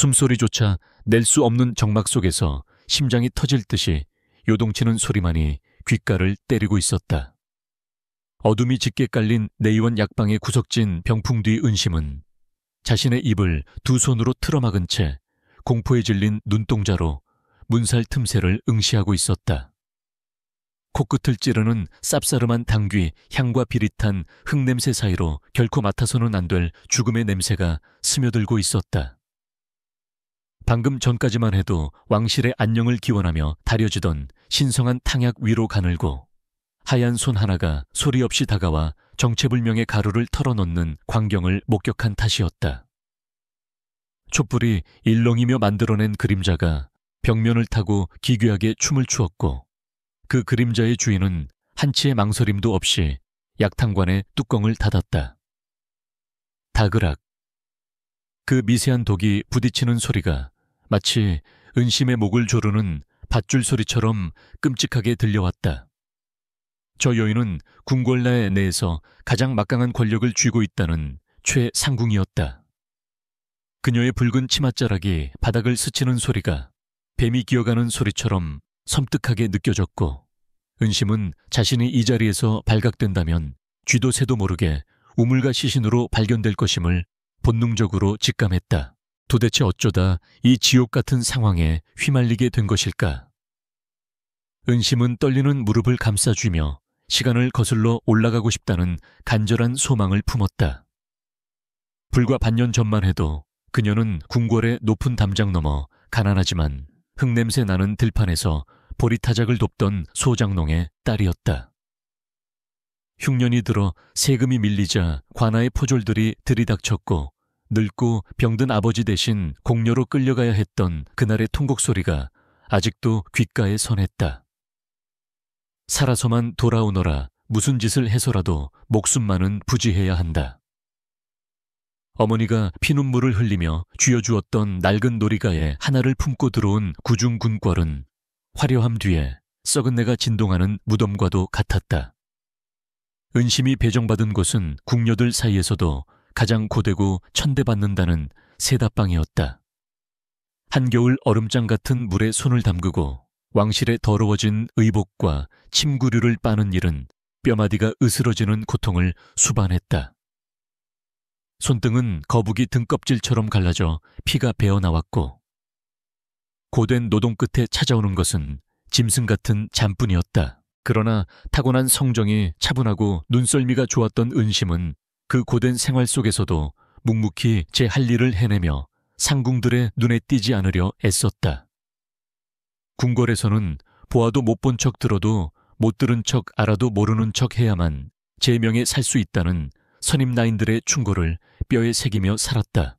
숨소리조차 낼 수 없는 정막 속에서 심장이 터질 듯이 요동치는 소리만이 귓가를 때리고 있었다. 어둠이 짙게 깔린 내의원 약방의 구석진 병풍 뒤 은심은 자신의 입을 두 손으로 틀어막은 채 공포에 질린 눈동자로 문살 틈새를 응시하고 있었다. 코끝을 찌르는 쌉싸름한 당귀 향과 비릿한 흙냄새 사이로 결코 맡아서는 안 될 죽음의 냄새가 스며들고 있었다. 방금 전까지만 해도 왕실의 안녕을 기원하며 다려지던 신성한 탕약 위로 가늘고 하얀 손 하나가 소리 없이 다가와 정체불명의 가루를 털어놓는 광경을 목격한 탓이었다. 촛불이 일렁이며 만들어낸 그림자가 벽면을 타고 기괴하게 춤을 추었고 그 그림자의 주인은 한치의 망설임도 없이 약탕관의 뚜껑을 닫았다. 다그락. 그 미세한 독이 부딪히는 소리가 마치 은심의 목을 조르는 밧줄 소리처럼 끔찍하게 들려왔다. 저 여인은 궁궐내 내에서 가장 막강한 권력을 쥐고 있다는 최상궁이었다. 그녀의 붉은 치맛자락이 바닥을 스치는 소리가 뱀이 기어가는 소리처럼 섬뜩하게 느껴졌고 은심은 자신이 이 자리에서 발각된다면 쥐도 새도 모르게 우물과 시신으로 발견될 것임을 본능적으로 직감했다. 도대체 어쩌다 이 지옥 같은 상황에 휘말리게 된 것일까? 은심은 떨리는 무릎을 감싸쥐며 시간을 거슬러 올라가고 싶다는 간절한 소망을 품었다. 불과 반년 전만 해도 그녀는 궁궐의 높은 담장 너머 가난하지만 흙냄새 나는 들판에서 보리타작을 돕던 소장농의 딸이었다. 흉년이 들어 세금이 밀리자 관아의 포졸들이 들이닥쳤고 늙고 병든 아버지 대신 공녀로 끌려가야 했던 그날의 통곡 소리가 아직도 귓가에 선했다. 살아서만 돌아오너라 무슨 짓을 해서라도 목숨만은 부지해야 한다. 어머니가 피눈물을 흘리며 쥐어주었던 낡은 놀이가에 하나를 품고 들어온 구중군궐은 화려함 뒤에 썩은 내가 진동하는 무덤과도 같았다. 은심이 배정받은 곳은 궁녀들 사이에서도 가장 고되고 천대받는다는 세다방이었다. 한겨울 얼음장 같은 물에 손을 담그고 왕실의 더러워진 의복과 침구류를 빠는 일은 뼈마디가 으스러지는 고통을 수반했다. 손등은 거북이 등껍질처럼 갈라져 피가 배어나왔고 고된 노동 끝에 찾아오는 것은 짐승 같은 잠뿐이었다. 그러나 타고난 성정이 차분하고 눈썰미가 좋았던 은심은 그 고된 생활 속에서도 묵묵히 제 할 일을 해내며 상궁들의 눈에 띄지 않으려 애썼다. 궁궐에서는 보아도 못 본 척 들어도 못 들은 척 알아도 모르는 척 해야만 제 명에 살 수 있다는 선임 나인들의 충고를 뼈에 새기며 살았다.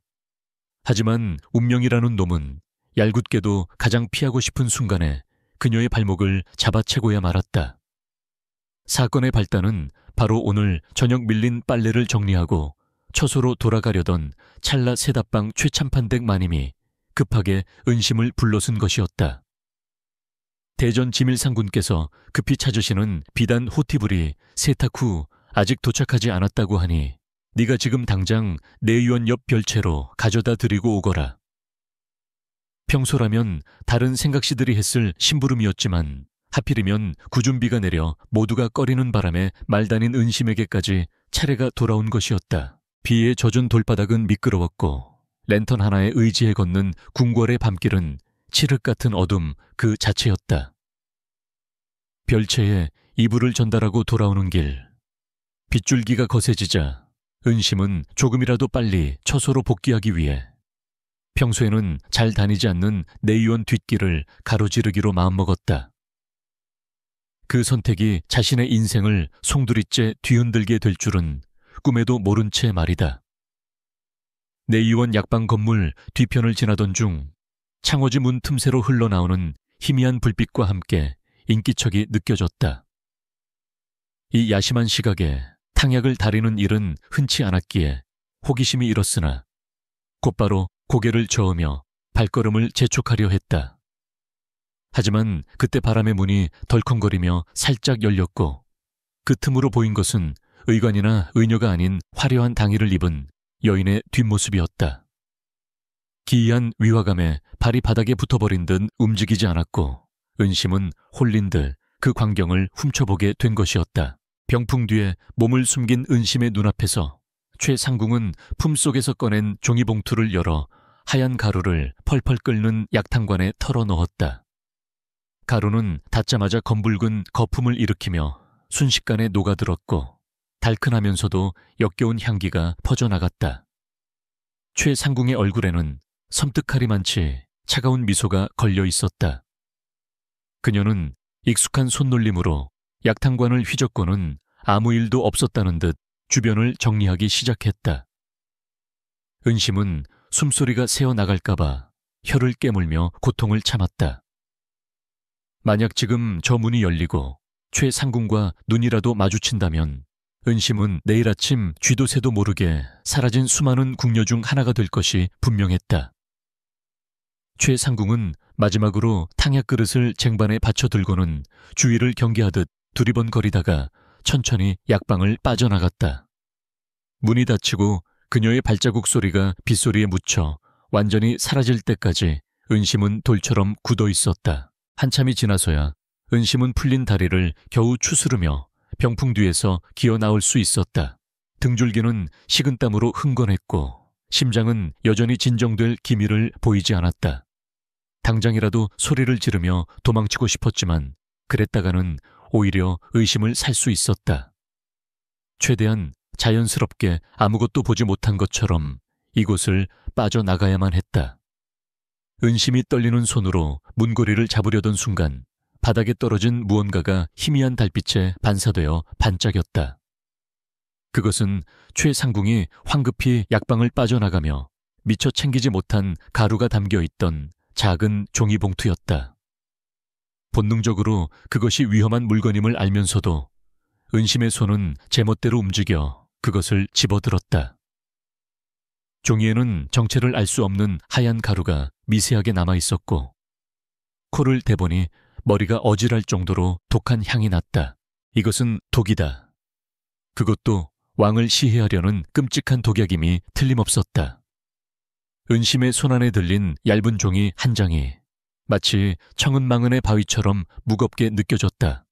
하지만 운명이라는 놈은 얄궂게도 가장 피하고 싶은 순간에 그녀의 발목을 잡아채고야 말았다. 사건의 발단은 바로 오늘 저녁 밀린 빨래를 정리하고 처소로 돌아가려던 찰나 세다방 최참판댁 마님이 급하게 은심을 불러쓴 것이었다. 대전 지밀상군께서 급히 찾으시는 비단 호티불이 세탁 후 아직 도착하지 않았다고 하니 네가 지금 당장 내의원 옆 별채로 가져다 드리고 오거라. 평소라면 다른 생각시들이 했을 심부름이었지만 하필이면 구준비가 내려 모두가 꺼리는 바람에 말다닌 은심에게까지 차례가 돌아온 것이었다. 비에 젖은 돌바닥은 미끄러웠고 랜턴 하나에 의지해 걷는 궁궐의 밤길은 칠흑 같은 어둠 그 자체였다. 별채에 이불을 전달하고 돌아오는 길. 빗줄기가 거세지자 은심은 조금이라도 빨리 처소로 복귀하기 위해 평소에는 잘 다니지 않는 내의원 뒷길을 가로지르기로 마음먹었다. 그 선택이 자신의 인생을 송두리째 뒤흔들게 될 줄은 꿈에도 모른 채 말이다. 내의원 약방 건물 뒤편을 지나던 중 창호지 문 틈새로 흘러나오는 희미한 불빛과 함께 인기척이 느껴졌다. 이 야심한 시각에 탕약을 다리는 일은 흔치 않았기에 호기심이 일었으나 곧바로 고개를 저으며 발걸음을 재촉하려 했다. 하지만 그때 바람의 문이 덜컹거리며 살짝 열렸고 그 틈으로 보인 것은 의관이나 의녀가 아닌 화려한 당의를 입은 여인의 뒷모습이었다. 기이한 위화감에 발이 바닥에 붙어버린 듯 움직이지 않았고 은심은 홀린 듯 그 광경을 훔쳐보게 된 것이었다. 병풍 뒤에 몸을 숨긴 은심의 눈앞에서 최상궁은 품속에서 꺼낸 종이봉투를 열어 하얀 가루를 펄펄 끓는 약탕관에 털어 넣었다. 가루는 닿자마자 검붉은 거품을 일으키며 순식간에 녹아들었고 달큰하면서도 역겨운 향기가 퍼져나갔다. 최상궁의 얼굴에는 섬뜩하리만치 차가운 미소가 걸려 있었다. 그녀는 익숙한 손놀림으로 약탕관을 휘젓고는 아무 일도 없었다는 듯 주변을 정리하기 시작했다. 은심은 숨소리가 새어나갈까봐 혀를 깨물며 고통을 참았다. 만약 지금 저 문이 열리고 최상궁과 눈이라도 마주친다면 은심은 내일 아침 쥐도 새도 모르게 사라진 수많은 궁녀 중 하나가 될 것이 분명했다. 최상궁은 마지막으로 탕약 그릇을 쟁반에 받쳐 들고는 주위를 경계하듯 두리번거리다가 천천히 약방을 빠져나갔다. 문이 닫히고 그녀의 발자국 소리가 빗소리에 묻혀 완전히 사라질 때까지 은심은 돌처럼 굳어 있었다. 한참이 지나서야 은심은 풀린 다리를 겨우 추스르며 병풍 뒤에서 기어 나올 수 있었다. 등줄기는 식은땀으로 흥건했고 심장은 여전히 진정될 기미를 보이지 않았다. 당장이라도 소리를 지르며 도망치고 싶었지만 그랬다가는 오히려 의심을 살 수 있었다. 최대한 자연스럽게 아무것도 보지 못한 것처럼 이곳을 빠져나가야만 했다. 은심이 떨리는 손으로 문고리를 잡으려던 순간 바닥에 떨어진 무언가가 희미한 달빛에 반사되어 반짝였다. 그것은 최상궁이 황급히 약방을 빠져나가며 미처 챙기지 못한 가루가 담겨있던 작은 종이봉투였다. 본능적으로 그것이 위험한 물건임을 알면서도 은심의 손은 제멋대로 움직여 그것을 집어들었다. 종이에는 정체를 알 수 없는 하얀 가루가 미세하게 남아있었고 코를 대보니 머리가 어질할 정도로 독한 향이 났다. 이것은 독이다. 그것도 왕을 시해하려는 끔찍한 독약임이 틀림없었다. 은심의 손안에 들린 얇은 종이 한 장이 마치 청은망은의 바위처럼 무겁게 느껴졌다.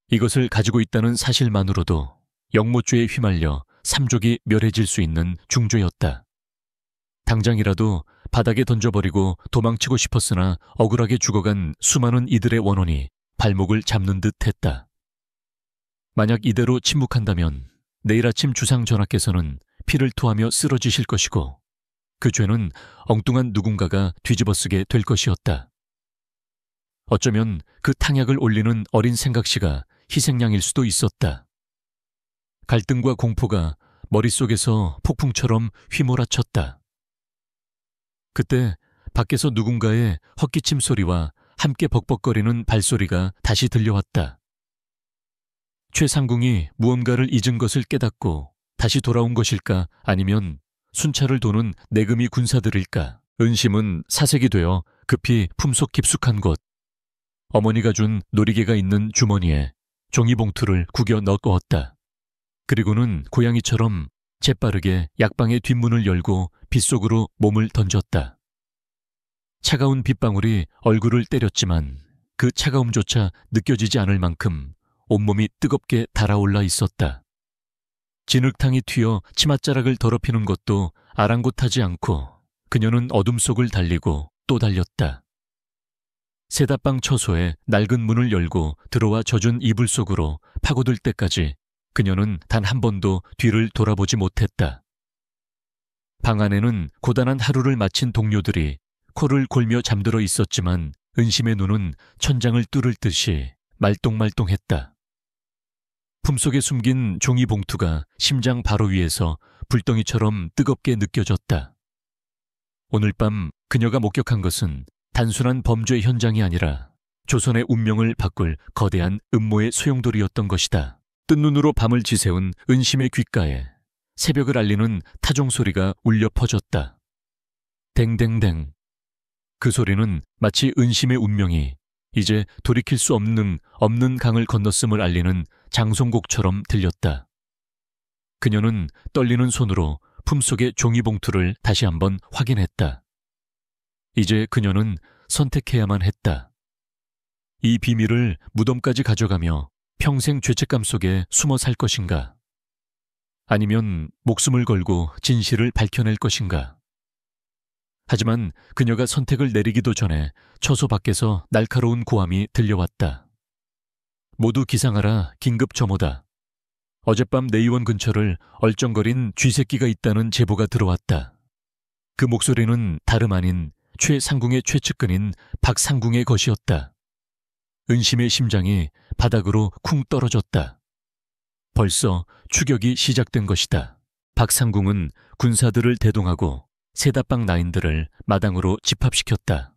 이것을 가지고 있다는 사실만으로도 영모죄에 휘말려 삼족이 멸해질 수 있는 중죄였다. 당장이라도 바닥에 던져버리고 도망치고 싶었으나 억울하게 죽어간 수많은 이들의 원혼이 발목을 잡는 듯 했다. 만약 이대로 침묵한다면 내일 아침 주상 전하께서는 피를 토하며 쓰러지실 것이고 그 죄는 엉뚱한 누군가가 뒤집어쓰게 될 것이었다. 어쩌면 그 탕약을 올리는 어린 생각씨가 희생양일 수도 있었다. 갈등과 공포가 머릿속에서 폭풍처럼 휘몰아쳤다. 그때 밖에서 누군가의 헛기침 소리와 함께 벅벅거리는 발소리가 다시 들려왔다. 최상궁이 무언가를 잊은 것을 깨닫고 다시 돌아온 것일까 아니면 순찰을 도는 내금이 군사들일까. 은심은 사색이 되어 급히 품속 깊숙한 곳 어머니가 준 놀이개가 있는 주머니에 종이봉투를 구겨 넣었다. 그리고는 고양이처럼 재빠르게 약방의 뒷문을 열고 빗속으로 몸을 던졌다. 차가운 빗방울이 얼굴을 때렸지만 그 차가움조차 느껴지지 않을 만큼 온몸이 뜨겁게 달아올라 있었다. 진흙탕이 튀어 치맛자락을 더럽히는 것도 아랑곳하지 않고 그녀는 어둠 속을 달리고 또 달렸다. 세다방 처소에 낡은 문을 열고 들어와 젖은 이불 속으로 파고들 때까지 그녀는 단 한 번도 뒤를 돌아보지 못했다. 방 안에는 고단한 하루를 마친 동료들이 코를 골며 잠들어 있었지만 은심의 눈은 천장을 뚫을 듯이 말똥말똥했다. 품속에 숨긴 종이 봉투가 심장 바로 위에서 불덩이처럼 뜨겁게 느껴졌다. 오늘 밤 그녀가 목격한 것은 단순한 범죄 현장이 아니라 조선의 운명을 바꿀 거대한 음모의 소용돌이였던 것이다. 뜬 눈으로 밤을 지새운 은심의 귓가에 새벽을 알리는 타종 소리가 울려 퍼졌다. 댕댕댕. 그 소리는 마치 은심의 운명이 이제 돌이킬 수 없는 강을 건넜음을 알리는 장송곡처럼 들렸다. 그녀는 떨리는 손으로 품속의 종이봉투를 다시 한번 확인했다. 이제 그녀는 선택해야만 했다. 이 비밀을 무덤까지 가져가며 평생 죄책감 속에 숨어 살 것인가? 아니면 목숨을 걸고 진실을 밝혀낼 것인가? 하지만 그녀가 선택을 내리기도 전에 처소 밖에서 날카로운 고함이 들려왔다. 모두 기상하라, 긴급 점호다. 어젯밤 내의원 근처를 얼쩡거린 쥐새끼가 있다는 제보가 들어왔다. 그 목소리는 다름 아닌 최상궁의 최측근인 박상궁의 것이었다. 은심의 심장이 바닥으로 쿵 떨어졌다. 벌써 추격이 시작된 것이다. 박상궁은 군사들을 대동하고 세다방 나인들을 마당으로 집합시켰다.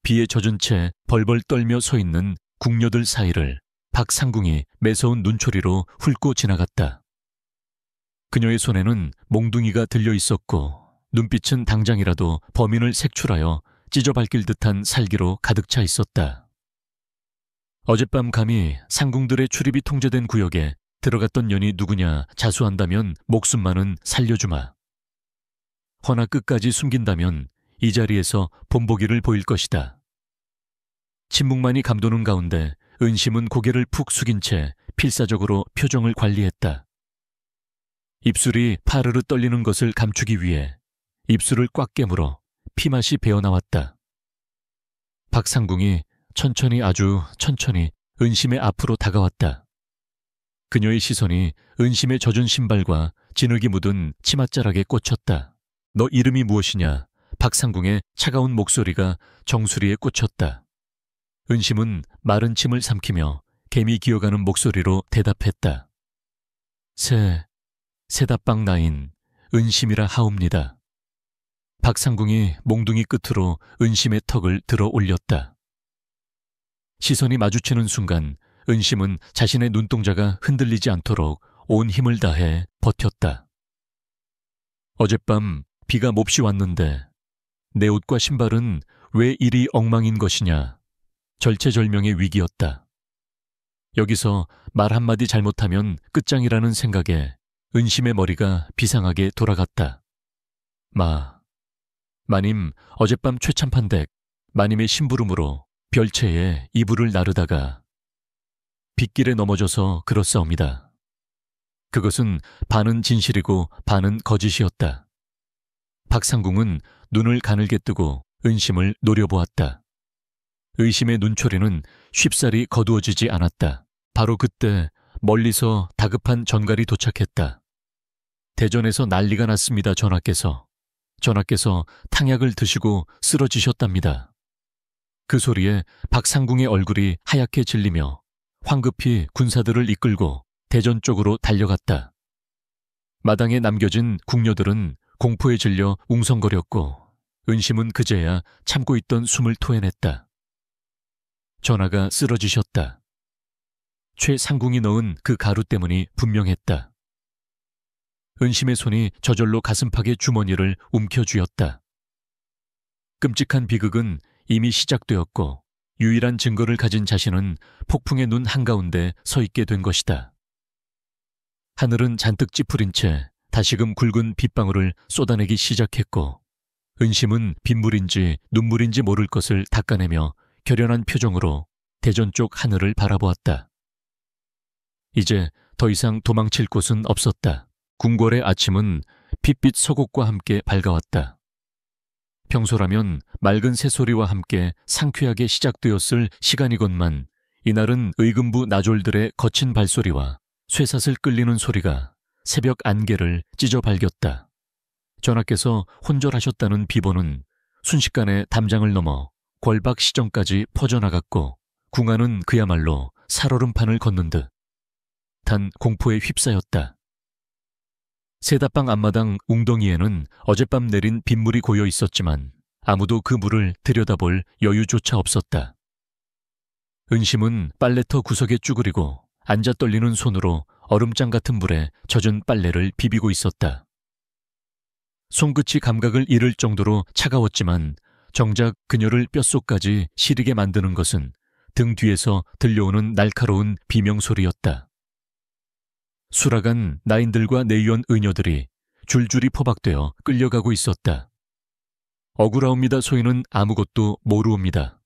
비에 젖은 채 벌벌 떨며 서 있는 궁녀들 사이를 박상궁이 매서운 눈초리로 훑고 지나갔다. 그녀의 손에는 몽둥이가 들려 있었고 눈빛은 당장이라도 범인을 색출하여 찢어밟힐 듯한 살기로 가득 차 있었다. 어젯밤 감히 상궁들의 출입이 통제된 구역에 들어갔던 년이 누구냐 자수한다면 목숨만은 살려주마. 허나 끝까지 숨긴다면 이 자리에서 본보기를 보일 것이다. 침묵만이 감도는 가운데 은심은 고개를 푹 숙인 채 필사적으로 표정을 관리했다. 입술이 파르르 떨리는 것을 감추기 위해 입술을 꽉 깨물어 피맛이 배어나왔다. 박상궁이 천천히 아주 천천히 은심의 앞으로 다가왔다. 그녀의 시선이 은심의 젖은 신발과 진흙이 묻은 치맛자락에 꽂혔다. 너 이름이 무엇이냐? 박상궁의 차가운 목소리가 정수리에 꽂혔다. 은심은 마른 침을 삼키며 개미 기어가는 목소리로 대답했다. 세다방 나인 은심이라 하옵니다. 박상궁이 몽둥이 끝으로 은심의 턱을 들어 올렸다. 시선이 마주치는 순간 은심은 자신의 눈동자가 흔들리지 않도록 온 힘을 다해 버텼다. 어젯밤 비가 몹시 왔는데 내 옷과 신발은 왜 이리 엉망인 것이냐. 절체절명의 위기였다. 여기서 말 한마디 잘못하면 끝장이라는 생각에 은심의 머리가 비상하게 돌아갔다. 마님 어젯밤 최참판댁 마님의 심부름으로 별채에 이불을 나르다가 빗길에 넘어져서 그렇사옵니다. 그것은 반은 진실이고 반은 거짓이었다. 박상궁은 눈을 가늘게 뜨고 은심을 노려보았다. 의심의 눈초리는 쉽사리 거두어지지 않았다. 바로 그때 멀리서 다급한 전갈이 도착했다. 대전에서 난리가 났습니다. 전하께서 탕약을 드시고 쓰러지셨답니다. 그 소리에 박상궁의 얼굴이 하얗게 질리며 황급히 군사들을 이끌고 대전 쪽으로 달려갔다. 마당에 남겨진 궁녀들은 공포에 질려 웅성거렸고 은심은 그제야 참고 있던 숨을 토해냈다. 전하가 쓰러지셨다. 최상궁이 넣은 그 가루 때문이 분명했다. 은심의 손이 저절로 가슴팍의 주머니를 움켜쥐었다. 끔찍한 비극은 이미 시작되었고 유일한 증거를 가진 자신은 폭풍의 눈 한가운데 서 있게 된 것이다. 하늘은 잔뜩 찌푸린 채 다시금 굵은 빗방울을 쏟아내기 시작했고 은심은 빗물인지 눈물인지 모를 것을 닦아내며 결연한 표정으로 대전 쪽 하늘을 바라보았다. 이제 더 이상 도망칠 곳은 없었다. 궁궐의 아침은 핏빛 서곡과 함께 밝아왔다. 평소라면 맑은 새소리와 함께 상쾌하게 시작되었을 시간이건만 이날은 의금부 나졸들의 거친 발소리와 쇠사슬 끌리는 소리가 새벽 안개를 찢어 발겼다. 전하께서 혼절하셨다는 비보는 순식간에 담장을 넘어 궐박 시정까지 퍼져나갔고 궁하는 그야말로 살얼음판을 걷는 듯한 공포에 휩싸였다. 세다방 앞마당 웅덩이에는 어젯밤 내린 빗물이 고여 있었지만 아무도 그 물을 들여다볼 여유조차 없었다. 은심은 빨래터 구석에 쭈그리고 앉아 떨리는 손으로 얼음장 같은 물에 젖은 빨래를 비비고 있었다. 손끝이 감각을 잃을 정도로 차가웠지만 정작 그녀를 뼛속까지 시리게 만드는 것은 등 뒤에서 들려오는 날카로운 비명소리였다. 수라간 나인들과 내위원 의녀들이 줄줄이 포박되어 끌려가고 있었다. 억울하옵니다 소인은 아무것도 모르옵니다.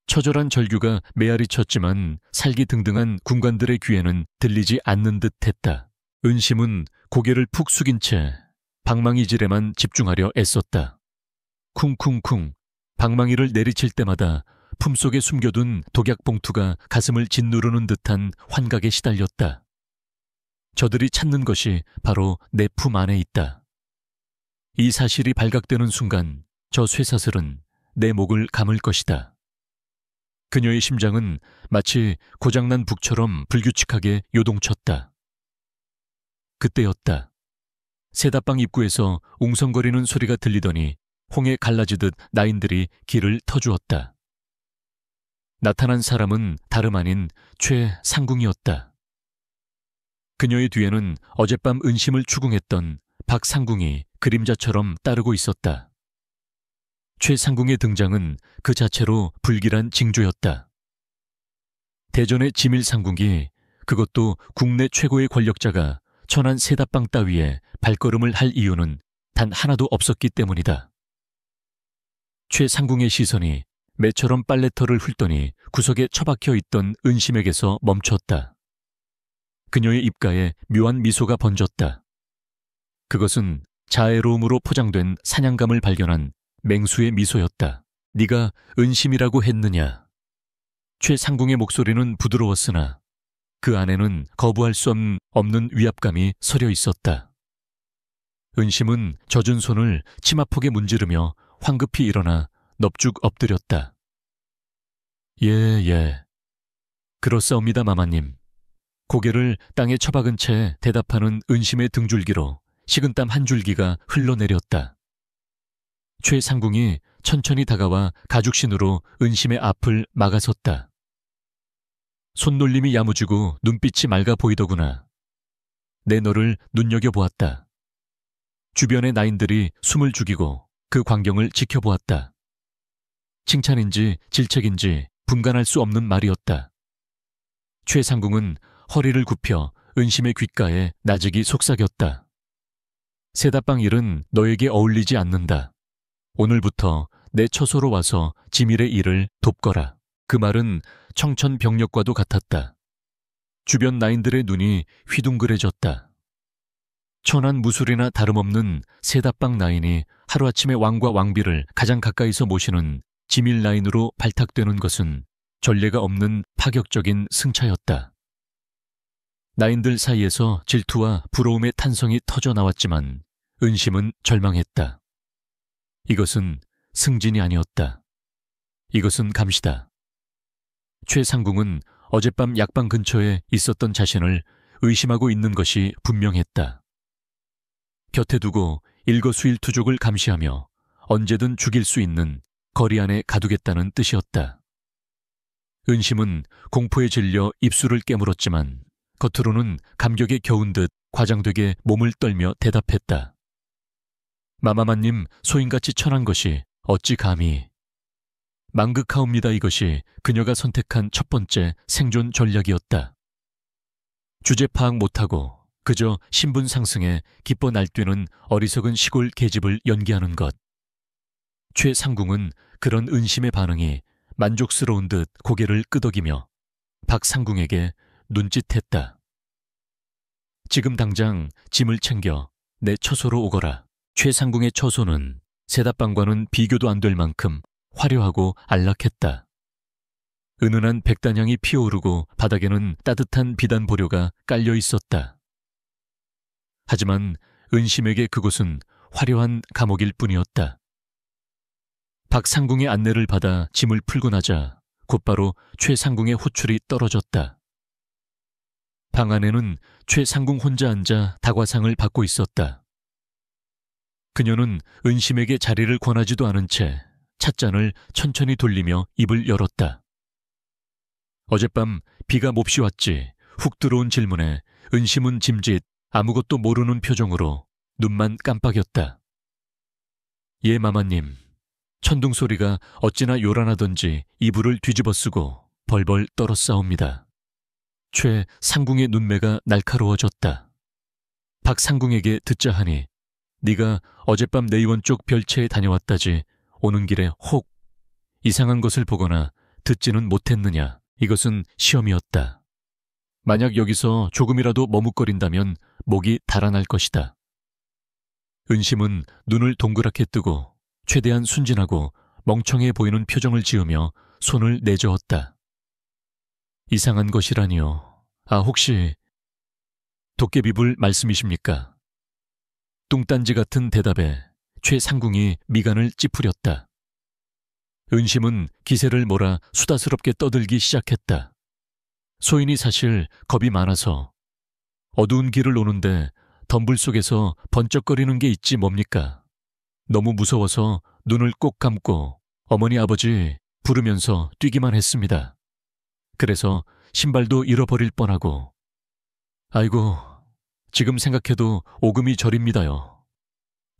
처절한 절규가 메아리 쳤지만 살기등등한 군관들의 귀에는 들리지 않는 듯 했다. 은심은 고개를 푹 숙인 채 방망이질에만 집중하려 애썼다. 쿵쿵쿵 방망이를 내리칠 때마다 품속에 숨겨둔 독약봉투가 가슴을 짓누르는 듯한 환각에 시달렸다. 저들이 찾는 것이 바로 내 품 안에 있다. 이 사실이 발각되는 순간 저 쇠사슬은 내 목을 감을 것이다. 그녀의 심장은 마치 고장난 북처럼 불규칙하게 요동쳤다. 그때였다. 세다방 입구에서 웅성거리는 소리가 들리더니 홍에 갈라지듯 나인들이 길을 터주었다. 나타난 사람은 다름 아닌 최상궁이었다. 그녀의 뒤에는 어젯밤 은심을 추궁했던 박상궁이 그림자처럼 따르고 있었다. 최상궁의 등장은 그 자체로 불길한 징조였다. 대전의 지밀상궁이, 그것도 국내 최고의 권력자가 천안 세다방 따위에 발걸음을 할 이유는 단 하나도 없었기 때문이다. 최상궁의 시선이 매처럼 빨래터를 훑더니 구석에 처박혀 있던 은심에게서 멈췄다. 그녀의 입가에 묘한 미소가 번졌다. 그것은 자애로움으로 포장된 사냥감을 발견한 맹수의 미소였다. 네가 은심이라고 했느냐? 최상궁의 목소리는 부드러웠으나 그 안에는 거부할 수 없는 위압감이 서려 있었다. 은심은 젖은 손을 치마폭에 문지르며 황급히 일어나 넙죽 엎드렸다. 예. 그렇사옵니다, 마마님. 고개를 땅에 처박은 채 대답하는 은심의 등줄기로 식은땀 한 줄기가 흘러내렸다. 최상궁이 천천히 다가와 가죽신으로 은심의 앞을 막아섰다. 손놀림이 야무지고 눈빛이 맑아 보이더구나. 내 너를 눈여겨보았다. 주변의 나인들이 숨을 죽이고 그 광경을 지켜보았다. 칭찬인지 질책인지 분간할 수 없는 말이었다. 최상궁은 허리를 굽혀 은심의 귓가에 나직이 속삭였다. 세다방 일은 너에게 어울리지 않는다. 오늘부터 내 처소로 와서 지밀의 일을 돕거라. 그 말은 청천벽력과도 같았다. 주변 나인들의 눈이 휘둥그레졌다. 천안 무술이나 다름없는 세다방 나인이 하루아침에 왕과 왕비를 가장 가까이서 모시는 지밀 나인으로 발탁되는 것은 전례가 없는 파격적인 승차였다. 나인들 사이에서 질투와 부러움의 탄성이 터져 나왔지만 은심은 절망했다. 이것은 승진이 아니었다. 이것은 감시다. 최상궁은 어젯밤 약방 근처에 있었던 자신을 의심하고 있는 것이 분명했다. 곁에 두고 일거수일투족을 감시하며 언제든 죽일 수 있는 거리 안에 가두겠다는 뜻이었다. 은심은 공포에 질려 입술을 깨물었지만 겉으로는 감격에 겨운 듯 과장되게 몸을 떨며 대답했다. 마마마님 소인같이 천한 것이 어찌 감히. 망극하옵니다. 이것이 그녀가 선택한 첫 번째 생존 전략이었다. 주제 파악 못하고 그저 신분 상승에 기뻐 날뛰는 어리석은 시골 계집을 연기하는 것. 최상궁은 그런 은심의 반응이 만족스러운 듯 고개를 끄덕이며 박상궁에게 눈짓했다. 지금 당장 짐을 챙겨 내 처소로 오거라. 최상궁의 처소는 세다방과는 비교도 안 될 만큼 화려하고 안락했다. 은은한 백단향이 피어오르고 바닥에는 따뜻한 비단 보료가 깔려 있었다. 하지만 은심에게 그곳은 화려한 감옥일 뿐이었다. 박상궁의 안내를 받아 짐을 풀고 나자 곧바로 최상궁의 호출이 떨어졌다. 방 안에는 최상궁 혼자 앉아 다과상을 받고 있었다. 그녀는 은심에게 자리를 권하지도 않은 채 찻잔을 천천히 돌리며 입을 열었다. 어젯밤 비가 몹시 왔지. 훅 들어온 질문에 은심은 짐짓 아무것도 모르는 표정으로 눈만 깜빡였다. 예, 마마님. 천둥 소리가 어찌나 요란하던지 이불을 뒤집어 쓰고 벌벌 떨었사옵니다. 최상궁의 눈매가 날카로워졌다. 박상궁에게 듣자 하니 네가 어젯밤 내의원 쪽 별채에 다녀왔다지 오는 길에 혹 이상한 것을 보거나 듣지는 못했느냐. 이것은 시험이었다. 만약 여기서 조금이라도 머뭇거린다면 목이 달아날 것이다. 은심은 눈을 동그랗게 뜨고 최대한 순진하고 멍청해 보이는 표정을 지으며 손을 내저었다. 이상한 것이라니요. 아, 혹시 도깨비불 말씀이십니까? 뚱딴지 같은 대답에 최상궁이 미간을 찌푸렸다. 은심은 기세를 몰아 수다스럽게 떠들기 시작했다. 소인이 사실 겁이 많아서 어두운 길을 오는데 덤불 속에서 번쩍거리는 게 있지 뭡니까? 너무 무서워서 눈을 꼭 감고 어머니 아버지 부르면서 뛰기만 했습니다. 그래서 신발도 잃어버릴 뻔하고. 아이고, 지금 생각해도 오금이 저립니다요.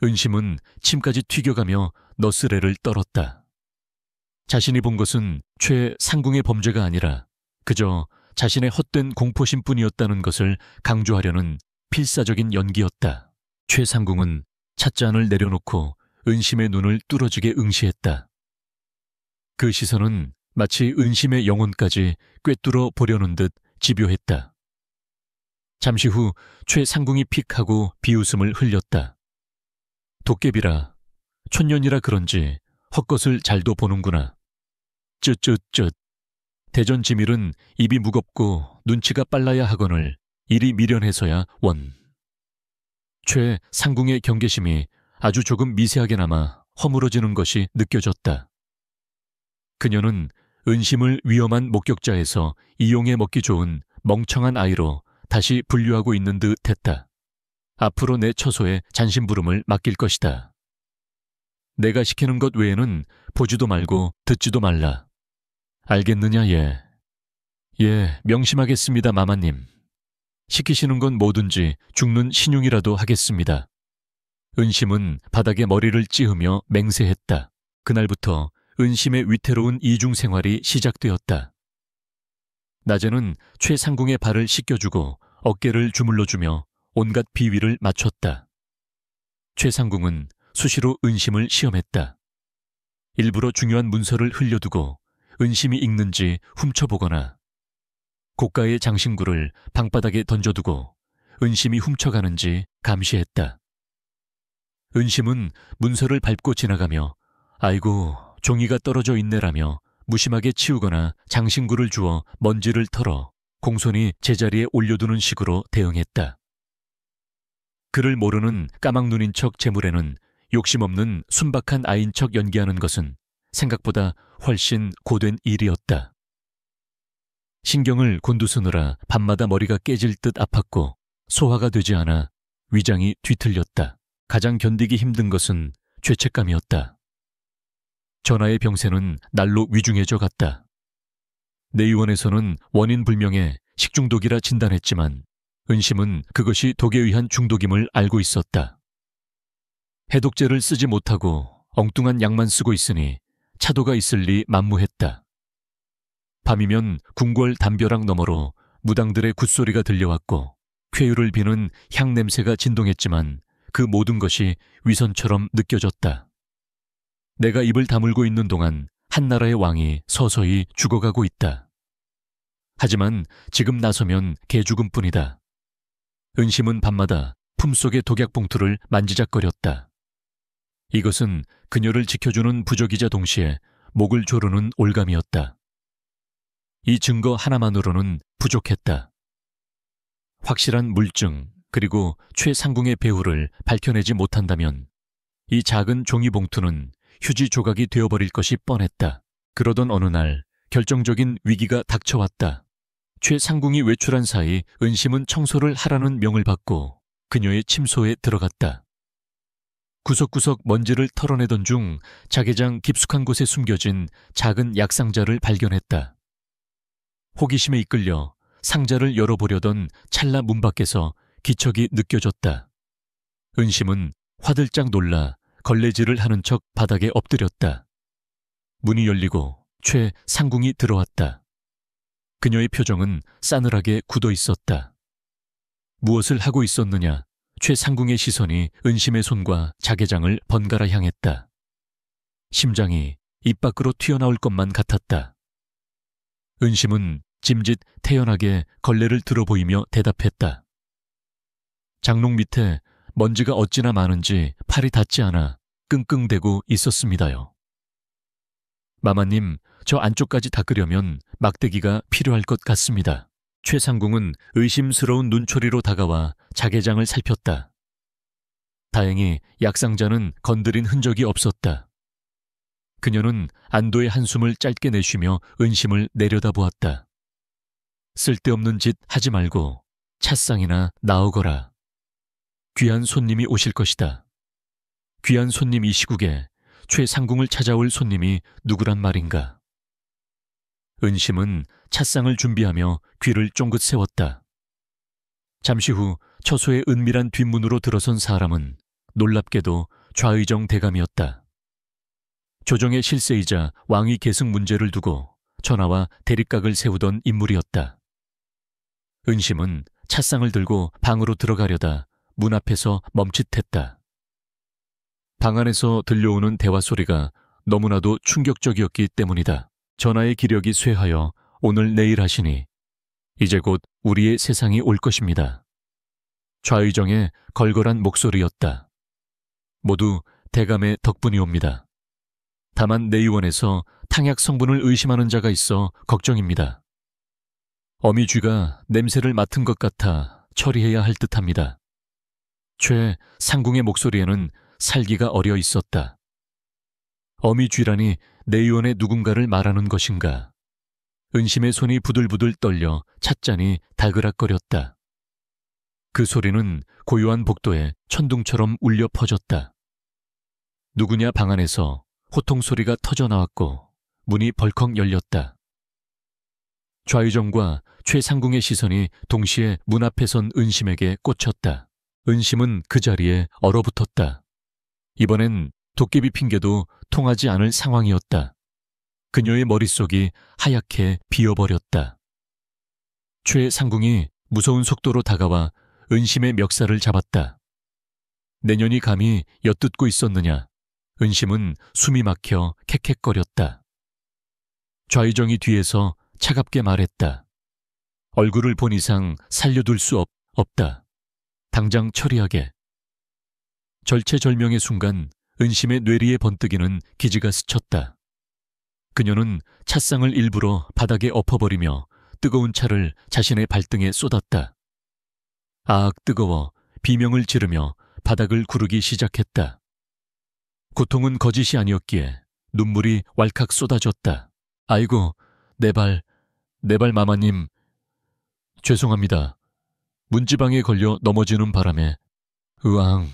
은심은 침까지 튀겨가며 너스레를 떨었다. 자신이 본 것은 최상궁의 범죄가 아니라 그저 자신의 헛된 공포심뿐이었다는 것을 강조하려는 필사적인 연기였다. 최상궁은 찻잔을 내려놓고 은심의 눈을 뚫어지게 응시했다. 그 시선은 마치 은심의 영혼까지 꿰뚫어 보려는 듯 집요했다. 잠시 후 최상궁이 픽하고 비웃음을 흘렸다. 도깨비라, 촌년이라 그런지 헛것을 잘도 보는구나. 쯧쯧쯧. 대전지밀은 입이 무겁고 눈치가 빨라야 하거늘 이리 미련해서야 원. 최상궁의 경계심이 아주 조금 미세하게나마 허물어지는 것이 느껴졌다. 그녀는 은심을 위험한 목격자에서 이용해 먹기 좋은 멍청한 아이로 다시 분류하고 있는 듯 했다. 앞으로 내 처소에 잔심부름을 맡길 것이다. 내가 시키는 것 외에는 보지도 말고 듣지도 말라. 알겠느냐, 예. 예, 명심하겠습니다, 마마님. 시키시는 건 뭐든지 죽는 신용이라도 하겠습니다. 은심은 바닥에 머리를 찌으며 맹세했다. 그날부터 은심의 위태로운 이중 생활이 시작되었다. 낮에는 최상궁의 발을 씻겨주고 어깨를 주물러주며 온갖 비위를 맞췄다. 최상궁은 수시로 은심을 시험했다. 일부러 중요한 문서를 흘려두고 은심이 읽는지 훔쳐보거나 고가의 장신구를 방바닥에 던져두고 은심이 훔쳐가는지 감시했다. 은심은 문서를 밟고 지나가며 아이고 종이가 떨어져 있네라며 무심하게 치우거나 장신구를 주워 먼지를 털어 공손히 제자리에 올려두는 식으로 대응했다. 그를 모르는 까막눈인 척 재물에는 욕심없는 순박한 아인 척 연기하는 것은 생각보다 훨씬 고된 일이었다. 신경을 곤두서느라 밤마다 머리가 깨질 듯 아팠고 소화가 되지 않아 위장이 뒤틀렸다. 가장 견디기 힘든 것은 죄책감이었다. 전하의 병세는 날로 위중해져 갔다. 내의원에서는 원인 불명의 식중독이라 진단했지만 은심은 그것이 독에 의한 중독임을 알고 있었다. 해독제를 쓰지 못하고 엉뚱한 약만 쓰고 있으니 차도가 있을 리 만무했다. 밤이면 궁궐 담벼락 너머로 무당들의 굿소리가 들려왔고 쾌유를 비는 향 냄새가 진동했지만 그 모든 것이 위선처럼 느껴졌다. 내가 입을 다물고 있는 동안 한나라의 왕이 서서히 죽어가고 있다. 하지만 지금 나서면 개죽음뿐이다. 은심은 밤마다 품속의 독약봉투를 만지작거렸다. 이것은 그녀를 지켜주는 부적이자 동시에 목을 조르는 올감이었다. 이 증거 하나만으로는 부족했다. 확실한 물증 그리고 최상궁의 배후를 밝혀내지 못한다면 이 작은 종이 봉투는 휴지 조각이 되어버릴 것이 뻔했다. 그러던 어느 날 결정적인 위기가 닥쳐왔다. 최상궁이 외출한 사이 은심은 청소를 하라는 명을 받고 그녀의 침소에 들어갔다. 구석구석 먼지를 털어내던 중 자개장 깊숙한 곳에 숨겨진 작은 약상자를 발견했다. 호기심에 이끌려 상자를 열어보려던 찰나 문 밖에서 기척이 느껴졌다. 은심은 화들짝 놀라 걸레질을 하는 척 바닥에 엎드렸다. 문이 열리고 최상궁이 들어왔다. 그녀의 표정은 싸늘하게 굳어 있었다. 무엇을 하고 있었느냐? 최상궁의 시선이 은심의 손과 자개장을 번갈아 향했다. 심장이 입 밖으로 튀어나올 것만 같았다. 은심은 짐짓 태연하게 걸레를 들어 보이며 대답했다. 장롱 밑에 먼지가 어찌나 많은지 팔이 닿지 않아 끙끙대고 있었습니다요. 마마님, 저 안쪽까지 닦으려면 막대기가 필요할 것 같습니다. 최상궁은 의심스러운 눈초리로 다가와 자개장을 살폈다. 다행히 약상자는 건드린 흔적이 없었다. 그녀는 안도의 한숨을 짧게 내쉬며 은심을 내려다보았다. 쓸데없는 짓 하지 말고 찻상이나 나오거라. 귀한 손님이 오실 것이다. 귀한 손님 이 시국에 최상궁을 찾아올 손님이 누구란 말인가. 은심은 찻상을 준비하며 귀를 쫑긋 세웠다. 잠시 후 처소의 은밀한 뒷문으로 들어선 사람은 놀랍게도 좌의정 대감이었다. 조정의 실세이자 왕위 계승 문제를 두고 전하와 대립각을 세우던 인물이었다. 은심은 찻상을 들고 방으로 들어가려다 문 앞에서 멈칫했다. 방 안에서 들려오는 대화 소리가 너무나도 충격적이었기 때문이다. 전하의 기력이 쇠하여 오늘 내일 하시니 이제 곧 우리의 세상이 올 것입니다. 좌의정의 걸걸한 목소리였다. 모두 대감의 덕분이옵니다. 다만 내의원에서 탕약 성분을 의심하는 자가 있어 걱정입니다. 어미쥐가 냄새를 맡은 것 같아 처리해야 할 듯합니다. 최상궁의 목소리에는 살기가 어려 있었다. 어미쥐라니 내의원의 누군가를 말하는 것인가. 은심의 손이 부들부들 떨려 찻잔이 다그락거렸다. 그 소리는 고요한 복도에 천둥처럼 울려 퍼졌다. 누구냐 방 안에서 호통 소리가 터져 나왔고 문이 벌컥 열렸다. 좌의정과 최상궁의 시선이 동시에 문 앞에 선 은심에게 꽂혔다. 은심은 그 자리에 얼어붙었다. 이번엔 도깨비 핑계도 통하지 않을 상황이었다. 그녀의 머릿속이 하얗게 비어버렸다. 최상궁이 무서운 속도로 다가와 은심의 멱살을 잡았다. 내년이 감히 엿듣고 있었느냐. 은심은 숨이 막혀 캑캑거렸다. 좌의정이 뒤에서 차갑게 말했다. 얼굴을 본 이상 살려둘 수 없다. 당장 처리하게. 절체절명의 순간 은심의 뇌리에 번뜩이는 기지가 스쳤다. 그녀는 찻상을 일부러 바닥에 엎어버리며 뜨거운 차를 자신의 발등에 쏟았다. 아악 뜨거워 비명을 지르며 바닥을 구르기 시작했다. 고통은 거짓이 아니었기에 눈물이 왈칵 쏟아졌다. 아이고, 내 발 마마님. 죄송합니다. 문지방에 걸려 넘어지는 바람에. 으앙,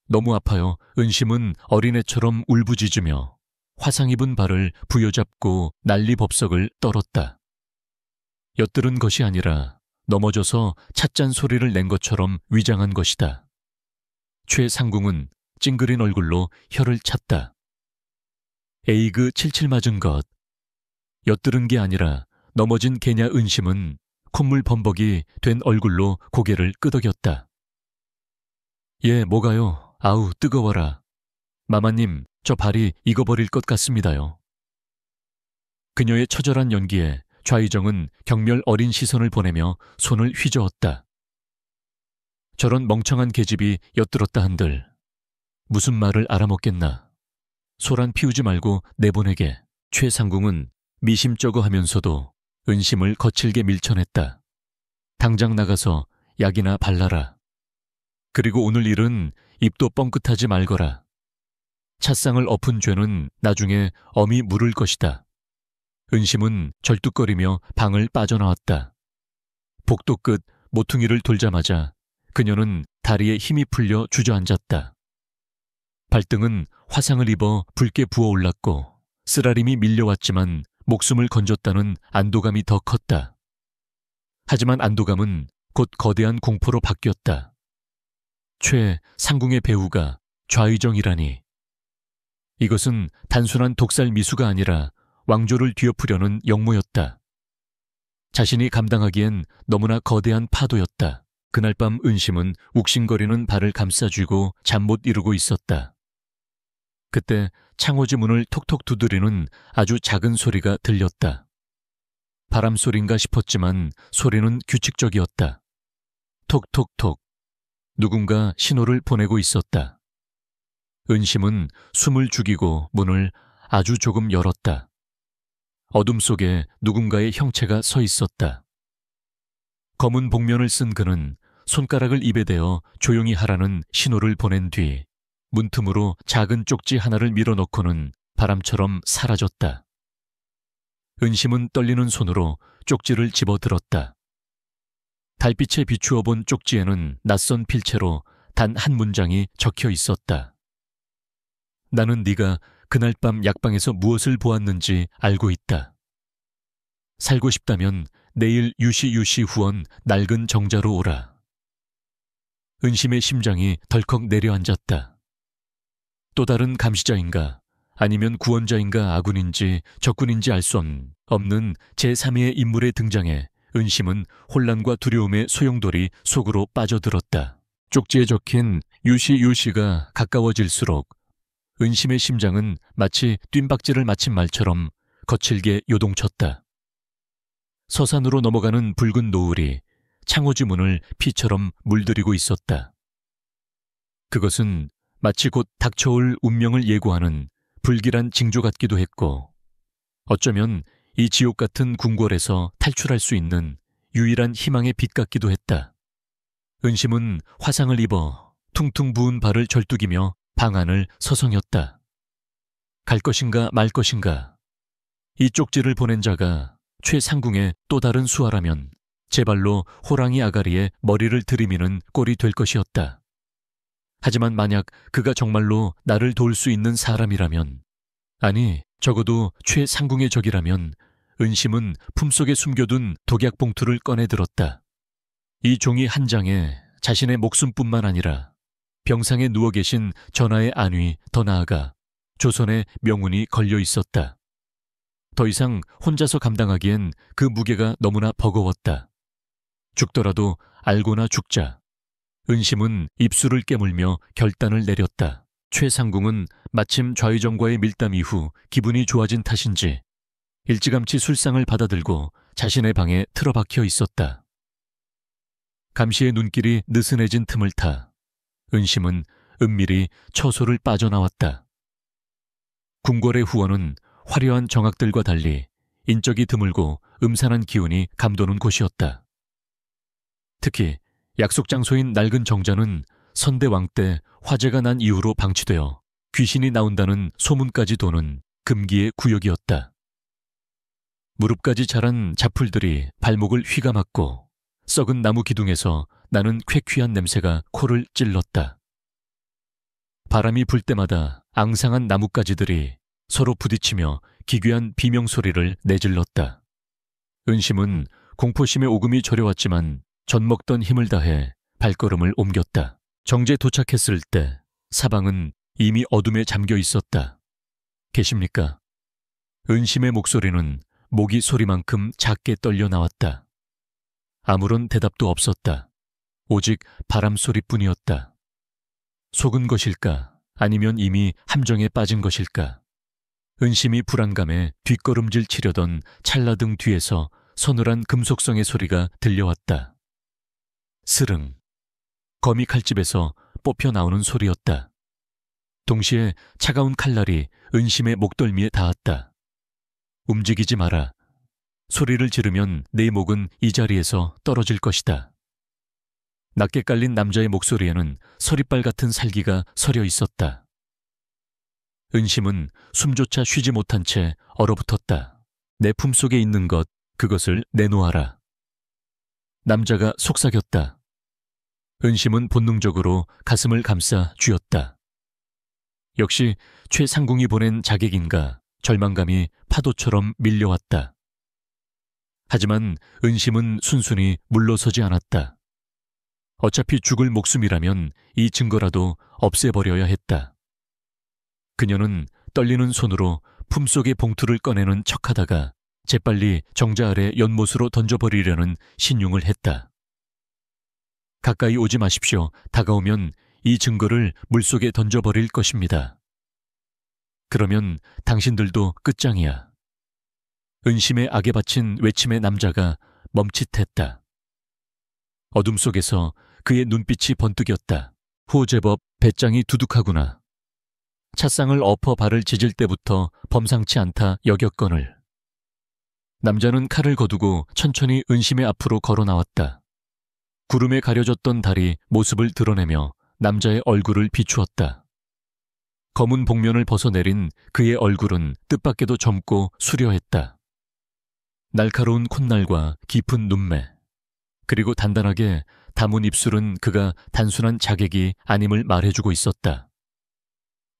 너무 아파요. 은심은 어린애처럼 울부짖으며 화상 입은 발을 부여잡고 난리법석을 떨었다. 엿들은 것이 아니라 넘어져서 찻잔 소리를 낸 것처럼 위장한 것이다. 최상궁은 찡그린 얼굴로 혀를 찼다. 에이그 칠칠 맞은 것. 엿들은 게 아니라 넘어진 개냐 은심은 콧물 범벅이 된 얼굴로 고개를 끄덕였다. 예, 뭐가요? 아우, 뜨거워라. 마마님, 저 발이 익어버릴 것 같습니다요. 그녀의 처절한 연기에 좌의정은 경멸 어린 시선을 보내며 손을 휘저었다. 저런 멍청한 계집이 엿들었다 한들 무슨 말을 알아먹겠나. 소란 피우지 말고 내보내게. 최상궁은 미심쩍어 하면서도 은심을 거칠게 밀쳐냈다. 당장 나가서 약이나 발라라. 그리고 오늘 일은 입도 뻥끗하지 말거라. 찻상을 엎은 죄는 나중에 엄히 물을 것이다. 은심은 절뚝거리며 방을 빠져나왔다. 복도 끝 모퉁이를 돌자마자 그녀는 다리에 힘이 풀려 주저앉았다. 발등은 화상을 입어 붉게 부어올랐고 쓰라림이 밀려왔지만 목숨을 건졌다는 안도감이 더 컸다. 하지만 안도감은 곧 거대한 공포로 바뀌었다. 최상궁의 배우가 좌의정이라니. 이것은 단순한 독살 미수가 아니라 왕조를 뒤엎으려는 역모였다. 자신이 감당하기엔 너무나 거대한 파도였다. 그날 밤 은심은 욱신거리는 발을 감싸쥐고 잠 못 이루고 있었다. 그때 창호지 문을 톡톡 두드리는 아주 작은 소리가 들렸다. 바람 소리인가 싶었지만 소리는 규칙적이었다. 톡톡톡. 누군가 신호를 보내고 있었다. 은심은 숨을 죽이고 문을 아주 조금 열었다. 어둠 속에 누군가의 형체가 서 있었다. 검은 복면을 쓴 그는 손가락을 입에 대어 조용히 하라는 신호를 보낸 뒤 문틈으로 작은 쪽지 하나를 밀어넣고는 바람처럼 사라졌다. 은심은 떨리는 손으로 쪽지를 집어들었다. 달빛에 비추어 본 쪽지에는 낯선 필체로 단 한 문장이 적혀 있었다. 나는 네가 그날 밤 약방에서 무엇을 보았는지 알고 있다. 살고 싶다면 내일 유시 후원 낡은 정자로 오라. 은심의 심장이 덜컥 내려앉았다. 또 다른 감시자인가 아니면 구원자인가 아군인지 적군인지 알 수 없는 제3의 인물의 등장에 은심은 혼란과 두려움의 소용돌이 속으로 빠져들었다. 쪽지에 적힌 유시가 가까워질수록 은심의 심장은 마치 뜀박질을 마친 말처럼 거칠게 요동쳤다. 서산으로 넘어가는 붉은 노을이 창호지 문을 피처럼 물들이고 있었다. 그것은 마치 곧 닥쳐올 운명을 예고하는 불길한 징조 같기도 했고 어쩌면 이 지옥 같은 궁궐에서 탈출할 수 있는 유일한 희망의 빛 같기도 했다. 은심은 화상을 입어 퉁퉁 부은 발을 절뚝이며 방 안을 서성였다. 갈 것인가 말 것인가. 이 쪽지를 보낸 자가 최상궁의 또 다른 수하라면 제 발로 호랑이 아가리에 머리를 들이미는 꼴이 될 것이었다. 하지만 만약 그가 정말로 나를 도울 수 있는 사람이라면, 아니 적어도 최상궁의 적이라면 은심은 품속에 숨겨둔 독약 봉투를 꺼내 들었다. 이 종이 한 장에 자신의 목숨뿐만 아니라 병상에 누워 계신 전하의 안위, 더 나아가 조선의 명운이 걸려 있었다. 더 이상 혼자서 감당하기엔 그 무게가 너무나 버거웠다. 죽더라도 알고나 죽자. 은심은 입술을 깨물며 결단을 내렸다. 최상궁은 마침 좌의정과의 밀담 이후 기분이 좋아진 탓인지 일찌감치 술상을 받아들고 자신의 방에 틀어박혀 있었다. 감시의 눈길이 느슨해진 틈을 타 은심은 은밀히 처소를 빠져나왔다. 궁궐의 후원은 화려한 정악들과 달리 인적이 드물고 음산한 기운이 감도는 곳이었다. 특히 약속 장소인 낡은 정자는 선대왕 때 화재가 난 이후로 방치되어 귀신이 나온다는 소문까지 도는 금기의 구역이었다. 무릎까지 자란 잡풀들이 발목을 휘감았고 썩은 나무 기둥에서 나는 쾌쾌한 냄새가 코를 찔렀다. 바람이 불 때마다 앙상한 나뭇가지들이 서로 부딪히며 기괴한 비명소리를 내질렀다. 은심은 공포심의 오금이 저려왔지만 젖먹던 힘을 다해 발걸음을 옮겼다. 정제 도착했을 때 사방은 이미 어둠에 잠겨 있었다. 계십니까? 은심의 목소리는 모기 소리만큼 작게 떨려 나왔다. 아무런 대답도 없었다. 오직 바람 소리뿐이었다. 속은 것일까? 아니면 이미 함정에 빠진 것일까? 은심이 불안감에 뒷걸음질 치려던 찰나등 뒤에서 서늘한 금속성의 소리가 들려왔다. 스릉. 거미 칼집에서 뽑혀 나오는 소리였다. 동시에 차가운 칼날이 은심의 목덜미에 닿았다. 움직이지 마라. 소리를 지르면 내 목은 이 자리에서 떨어질 것이다. 낮게 깔린 남자의 목소리에는 서리빨 같은 살기가 서려 있었다. 은심은 숨조차 쉬지 못한 채 얼어붙었다. 내 품속에 있는 것, 그것을 내놓아라. 남자가 속삭였다. 은심은 본능적으로 가슴을 감싸 쥐었다. 역시 최상궁이 보낸 자객인가 절망감이 파도처럼 밀려왔다. 하지만 은심은 순순히 물러서지 않았다. 어차피 죽을 목숨이라면 이 증거라도 없애버려야 했다. 그녀는 떨리는 손으로 품속의 봉투를 꺼내는 척하다가 재빨리 정자 아래 연못으로 던져버리려는 신용을 했다. 가까이 오지 마십시오. 다가오면 이 증거를 물속에 던져버릴 것입니다. 그러면 당신들도 끝장이야. 은심의 악에 바친 외침의 남자가 멈칫했다. 어둠 속에서 그의 눈빛이 번뜩였다. 호 제법 배짱이 두둑하구나. 찻상을 엎어 발을 찢을 때부터 범상치 않다 여겼거늘. 남자는 칼을 거두고 천천히 은심의 앞으로 걸어 나왔다. 구름에 가려졌던 달이 모습을 드러내며 남자의 얼굴을 비추었다. 검은 복면을 벗어내린 그의 얼굴은 뜻밖에도 젊고 수려했다. 날카로운 콧날과 깊은 눈매, 그리고 단단하게 다문 입술은 그가 단순한 자객이 아님을 말해주고 있었다.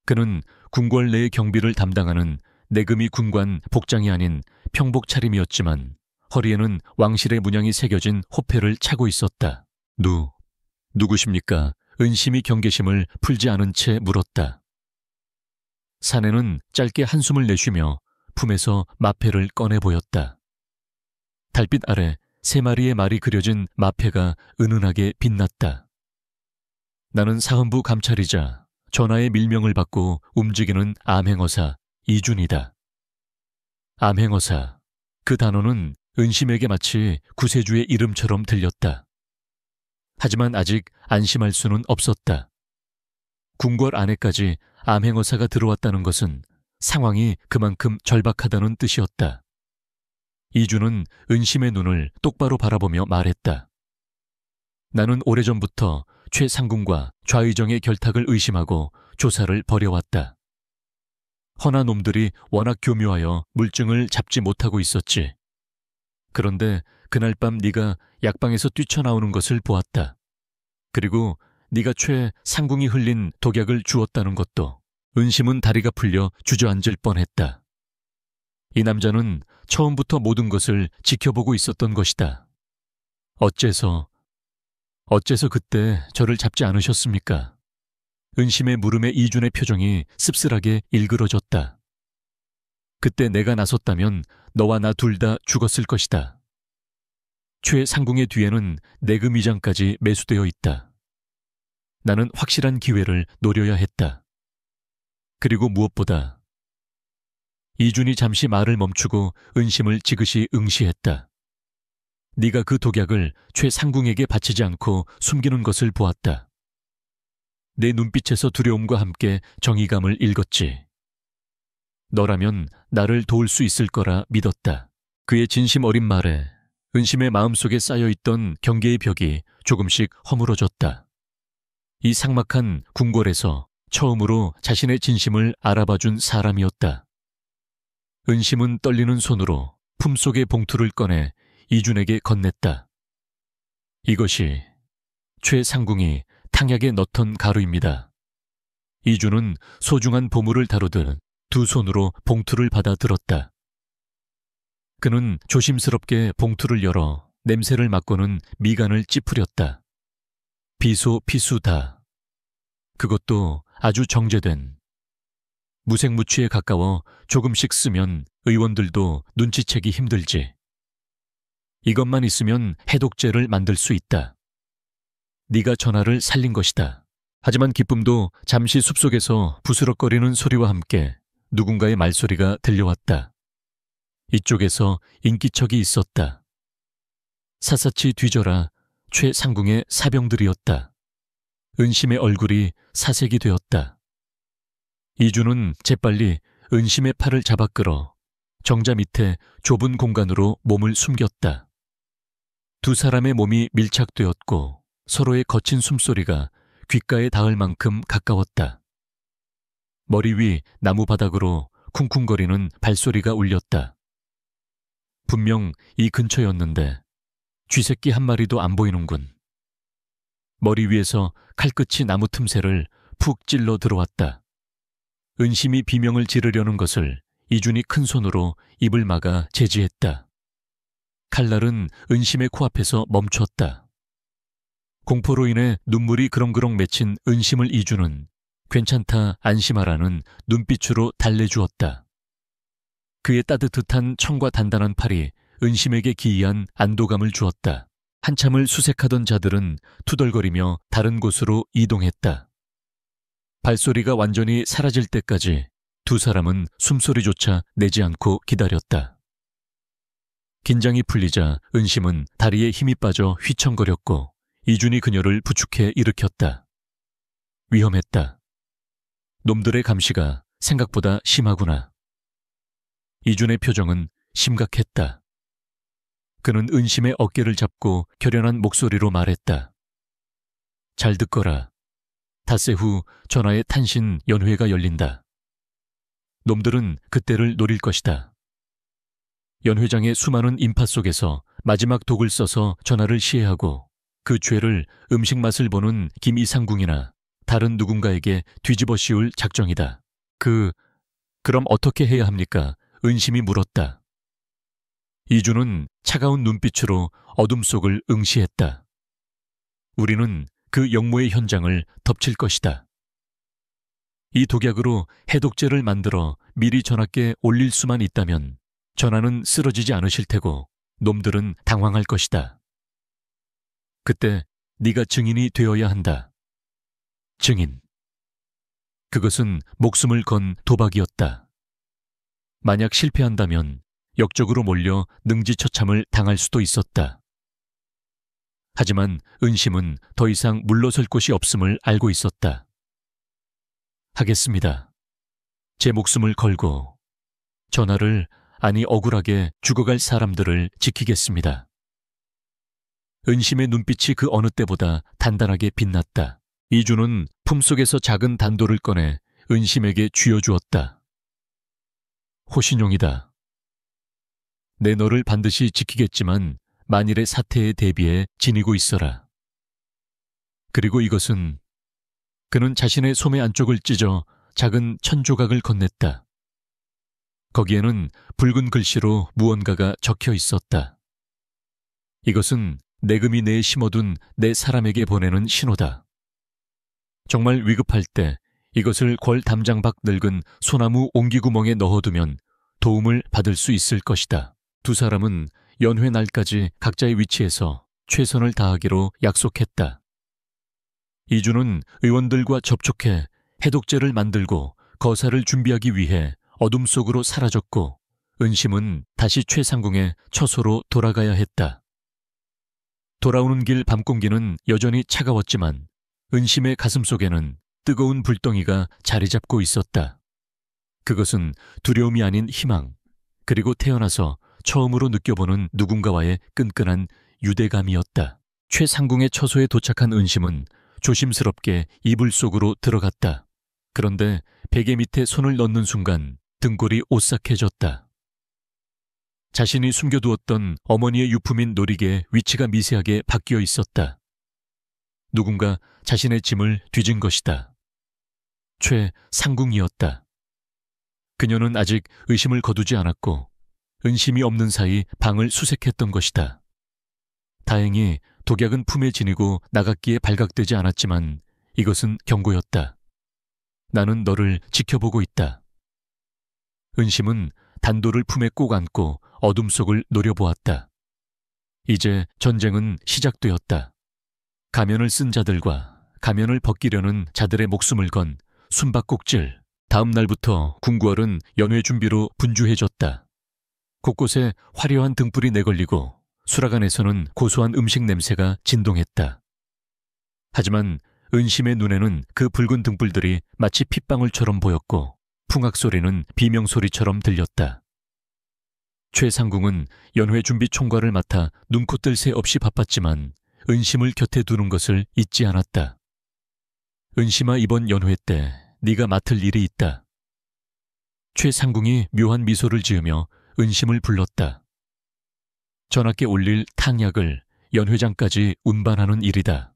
그는 궁궐 내의 경비를 담당하는 내금이 군관 복장이 아닌 평복 차림이었지만 허리에는 왕실의 문양이 새겨진 호패를 차고 있었다. 누구십니까? 은심이 경계심을 풀지 않은 채 물었다. 사내는 짧게 한숨을 내쉬며 품에서 마패를 꺼내 보였다. 달빛 아래 3마리의 말이 그려진 마패가 은은하게 빛났다. 나는 사헌부 감찰이자 전하의 밀명을 받고 움직이는 암행어사 이준이다. 암행어사, 그 단어는 은심에게 마치 구세주의 이름처럼 들렸다. 하지만 아직 안심할 수는 없었다. 궁궐 안에까지 암행어사가 들어왔다는 것은 상황이 그만큼 절박하다는 뜻이었다. 이준은 은심의 눈을 똑바로 바라보며 말했다. 나는 오래전부터 최상궁과 좌의정의 결탁을 의심하고 조사를 벌여왔다. 허나 놈들이 워낙 교묘하여 물증을 잡지 못하고 있었지. 그런데 그날 밤 네가 약방에서 뛰쳐나오는 것을 보았다. 그리고 네가 최상궁이 흘린 독약을 주었다는 것도. 은심은 다리가 풀려 주저앉을 뻔했다. 이 남자는 처음부터 모든 것을 지켜보고 있었던 것이다. 어째서 그때 저를 잡지 않으셨습니까? 은심의 물음에 이준의 표정이 씁쓸하게 일그러졌다. 그때 내가 나섰다면 너와 나 둘 다 죽었을 것이다. 최상궁의 뒤에는 내금 이장까지 매수되어 있다. 나는 확실한 기회를 노려야 했다. 그리고 무엇보다 이준이 잠시 말을 멈추고 은심을 지그시 응시했다. 네가 그 독약을 최상궁에게 바치지 않고 숨기는 것을 보았다. 내 눈빛에서 두려움과 함께 정의감을 읽었지. 너라면 나를 도울 수 있을 거라 믿었다. 그의 진심 어린 말에 은심의 마음속에 쌓여있던 경계의 벽이 조금씩 허물어졌다. 이 삭막한 궁궐에서 처음으로 자신의 진심을 알아봐준 사람이었다. 은심은 떨리는 손으로 품속의 봉투를 꺼내 이준에게 건넸다. 이것이 최상궁이 탕약에 넣던 가루입니다. 이준은 소중한 보물을 다루듯 두 손으로 봉투를 받아 들었다. 그는 조심스럽게 봉투를 열어 냄새를 맡고는 미간을 찌푸렸다. 비소피수다. 그것도 아주 정제된. 무색무취에 가까워 조금씩 쓰면 의원들도 눈치채기 힘들지. 이것만 있으면 해독제를 만들 수 있다. 네가 전하를 살린 것이다. 하지만 기쁨도 잠시 숲속에서 부스럭거리는 소리와 함께 누군가의 말소리가 들려왔다. 이쪽에서 인기척이 있었다. 샅샅이 뒤져라 최상궁의 사병들이었다. 은심의 얼굴이 사색이 되었다. 이준은 재빨리 은심의 팔을 잡아 끌어 정자 밑에 좁은 공간으로 몸을 숨겼다. 두 사람의 몸이 밀착되었고 서로의 거친 숨소리가 귓가에 닿을 만큼 가까웠다. 머리 위 나무 바닥으로 쿵쿵거리는 발소리가 울렸다. 분명 이 근처였는데 쥐새끼 한 마리도 안 보이는군. 머리 위에서 칼끝이 나무 틈새를 푹 찔러 들어왔다. 은심이 비명을 지르려는 것을 이준이 큰 손으로 입을 막아 제지했다. 칼날은 은심의 코앞에서 멈췄다. 공포로 인해 눈물이 그렁그렁 맺힌 은심을 이준은 괜찮다 안심하라는 눈빛으로 달래주었다. 그의 따뜻한 청과 단단한 팔이 은심에게 기이한 안도감을 주었다. 한참을 수색하던 자들은 투덜거리며 다른 곳으로 이동했다. 발소리가 완전히 사라질 때까지 두 사람은 숨소리조차 내지 않고 기다렸다. 긴장이 풀리자 은심은 다리에 힘이 빠져 휘청거렸고 이준이 그녀를 부축해 일으켰다. 위험했다. 놈들의 감시가 생각보다 심하구나. 이준의 표정은 심각했다. 그는 은심의 어깨를 잡고 결연한 목소리로 말했다. 잘 듣거라. 닷새 후 전하의 탄신 연회가 열린다. 놈들은 그때를 노릴 것이다. 연회장의 수많은 인파 속에서 마지막 독을 써서 전하를 시해하고 그 죄를 음식 맛을 보는 김이상궁이나 다른 누군가에게 뒤집어 씌울 작정이다. 그럼 어떻게 해야 합니까? 은심이 물었다. 이준은 차가운 눈빛으로 어둠 속을 응시했다. 우리는 그 역모의 현장을 덮칠 것이다. 이 독약으로 해독제를 만들어 미리 전하께 올릴 수만 있다면 전하는 쓰러지지 않으실 테고 놈들은 당황할 것이다. 그때 네가 증인이 되어야 한다. 증인. 그것은 목숨을 건 도박이었다. 만약 실패한다면 역적으로 몰려 능지처참을 당할 수도 있었다. 하지만 은심은 더 이상 물러설 곳이 없음을 알고 있었다. 하겠습니다. 제 목숨을 걸고 전하를, 아니 억울하게 죽어갈 사람들을 지키겠습니다. 은심의 눈빛이 그 어느 때보다 단단하게 빛났다. 이준은 품속에서 작은 단도를 꺼내 은심에게 쥐어주었다. 호신용이다. 내 너를 반드시 지키겠지만 만일의 사태에 대비해 지니고 있어라. 그리고 이것은 그는 자신의 소매 안쪽을 찢어 작은 천조각을 건넸다. 거기에는 붉은 글씨로 무언가가 적혀 있었다. 이것은 내금이 내에 심어둔 내 사람에게 보내는 신호다. 정말 위급할 때 이것을 궐 담장 밖 늙은 소나무 옹기구멍에 넣어두면 도움을 받을 수 있을 것이다. 두 사람은 연회 날까지 각자의 위치에서 최선을 다하기로 약속했다. 이준은 의원들과 접촉해 해독제를 만들고 거사를 준비하기 위해 어둠 속으로 사라졌고 은심은 다시 최상궁의 처소로 돌아가야 했다. 돌아오는 길 밤공기는 여전히 차가웠지만 은심의 가슴속에는 뜨거운 불덩이가 자리 잡고 있었다. 그것은 두려움이 아닌 희망, 그리고 태어나서 처음으로 느껴보는 누군가와의 끈끈한 유대감이었다. 최상궁의 처소에 도착한 은심은 조심스럽게 이불 속으로 들어갔다. 그런데 베개 밑에 손을 넣는 순간 등골이 오싹해졌다. 자신이 숨겨두었던 어머니의 유품인 놀이개의 위치가 미세하게 바뀌어 있었다. 누군가 자신의 짐을 뒤진 것이다. 최상궁이었다. 그녀는 아직 의심을 거두지 않았고 은심이 없는 사이 방을 수색했던 것이다. 다행히 독약은 품에 지니고 나갔기에 발각되지 않았지만 이것은 경고였다. 나는 너를 지켜보고 있다. 은심은 단도를 품에 꼭 안고 어둠 속을 노려보았다. 이제 전쟁은 시작되었다. 가면을 쓴 자들과 가면을 벗기려는 자들의 목숨을 건 숨바꼭질. 다음 날부터 궁궐은 연회 준비로 분주해졌다. 곳곳에 화려한 등불이 내걸리고 수라간에서는 고소한 음식 냄새가 진동했다. 하지만 은심의 눈에는 그 붉은 등불들이 마치 핏방울처럼 보였고 풍악 소리는 비명소리처럼 들렸다. 최상궁은 연회 준비 총괄을 맡아 눈코 뜰 새 없이 바빴지만 은심을 곁에 두는 것을 잊지 않았다. 은심아, 이번 연회 때 네가 맡을 일이 있다. 최상궁이 묘한 미소를 지으며 은심을 불렀다. 전하께 올릴 탕약을 연회장까지 운반하는 일이다.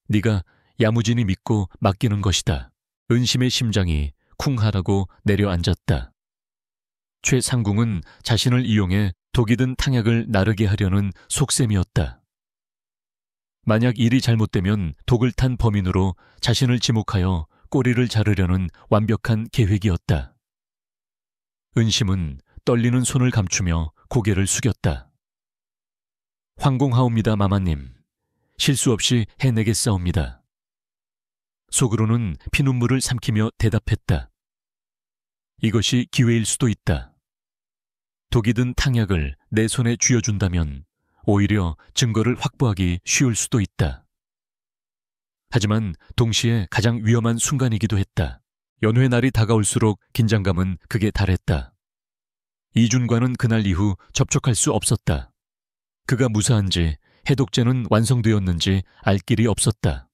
네가 야무지니 믿고 맡기는 것이다. 은심의 심장이 쿵하라고 내려앉았다. 최상궁은 자신을 이용해 독이 든 탕약을 나르게 하려는 속셈이었다. 만약 일이 잘못되면 독을 탄 범인으로 자신을 지목하여 꼬리를 자르려는 완벽한 계획이었다. 은심은 떨리는 손을 감추며 고개를 숙였다. 황공하옵니다, 마마님. 실수 없이 해내겠사옵니다. 속으로는 피눈물을 삼키며 대답했다. 이것이 기회일 수도 있다. 독이 든 탕약을 내 손에 쥐어준다면 오히려 증거를 확보하기 쉬울 수도 있다. 하지만 동시에 가장 위험한 순간이기도 했다. 연회 날이 다가올수록 긴장감은 극에 달했다. 이준과는 그날 이후 접촉할 수 없었다. 그가 무사한지 해독제는 완성되었는지 알 길이 없었다.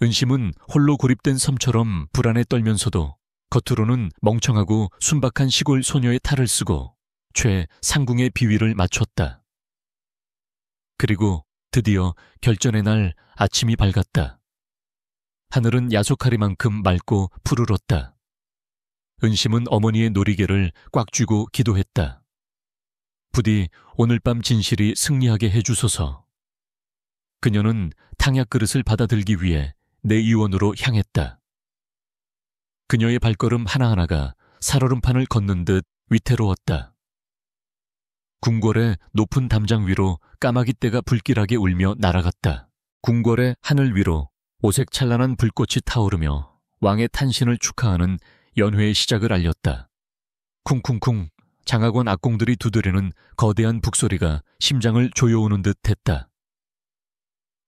은심은 홀로 고립된 섬처럼 불안에 떨면서도 겉으로는 멍청하고 순박한 시골 소녀의 탈을 쓰고 최상궁의 비위를 맞췄다. 그리고 드디어 결전의 날 아침이 밝았다. 하늘은 야속하리만큼 맑고 푸르렀다. 은심은 어머니의 놀이개를 꽉 쥐고 기도했다. 부디 오늘 밤 진실이 승리하게 해주소서. 그녀는 탕약 그릇을 받아들기 위해 내 의원으로 향했다. 그녀의 발걸음 하나하나가 살얼음판을 걷는 듯 위태로웠다. 궁궐의 높은 담장 위로 까마귀 떼가 불길하게 울며 날아갔다. 궁궐의 하늘 위로 오색 찬란한 불꽃이 타오르며 왕의 탄신을 축하하는 연회의 시작을 알렸다. 쿵쿵쿵 장학원 악공들이 두드리는 거대한 북소리가 심장을 조여오는 듯 했다.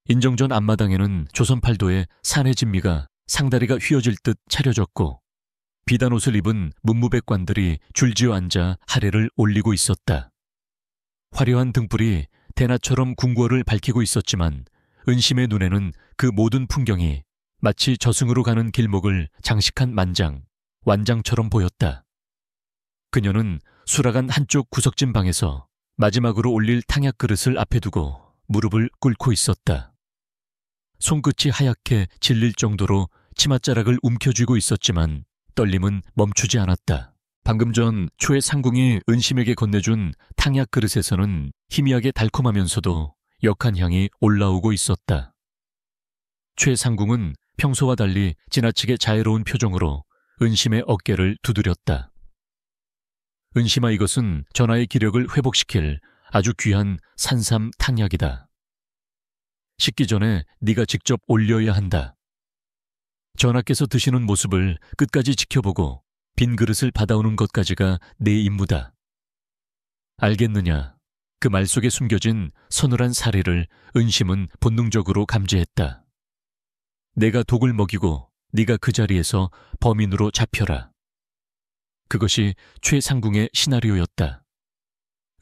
인정전 앞마당에는 조선팔도의 사내 진미가 상다리가 휘어질 듯 차려졌고 비단 옷을 입은 문무백관들이 줄지어 앉아 하례를 올리고 있었다. 화려한 등불이 대낮처럼 궁궐을 밝히고 있었지만 은심의 눈에는 그 모든 풍경이 마치 저승으로 가는 길목을 장식한 만장, 완장처럼 보였다. 그녀는 수락한 한쪽 구석진 방에서 마지막으로 올릴 탕약 그릇을 앞에 두고 무릎을 꿇고 있었다. 손끝이 하얗게 질릴 정도로 치맛자락을 움켜쥐고 있었지만 떨림은 멈추지 않았다. 방금 전 최상궁이 은심에게 건네준 탕약 그릇에서는 희미하게 달콤하면서도 역한 향이 올라오고 있었다. 최상궁은 평소와 달리 지나치게 자애로운 표정으로 은심의 어깨를 두드렸다. 은심아, 이것은 전하의 기력을 회복시킬 아주 귀한 산삼 탕약이다. 식기 전에 네가 직접 올려야 한다. 전하께서 드시는 모습을 끝까지 지켜보고 빈 그릇을 받아오는 것까지가 내 임무다. 알겠느냐? 그 말 속에 숨겨진 서늘한 사리를 은심은 본능적으로 감지했다. 내가 독을 먹이고 네가 그 자리에서 범인으로 잡혀라. 그것이 최상궁의 시나리오였다.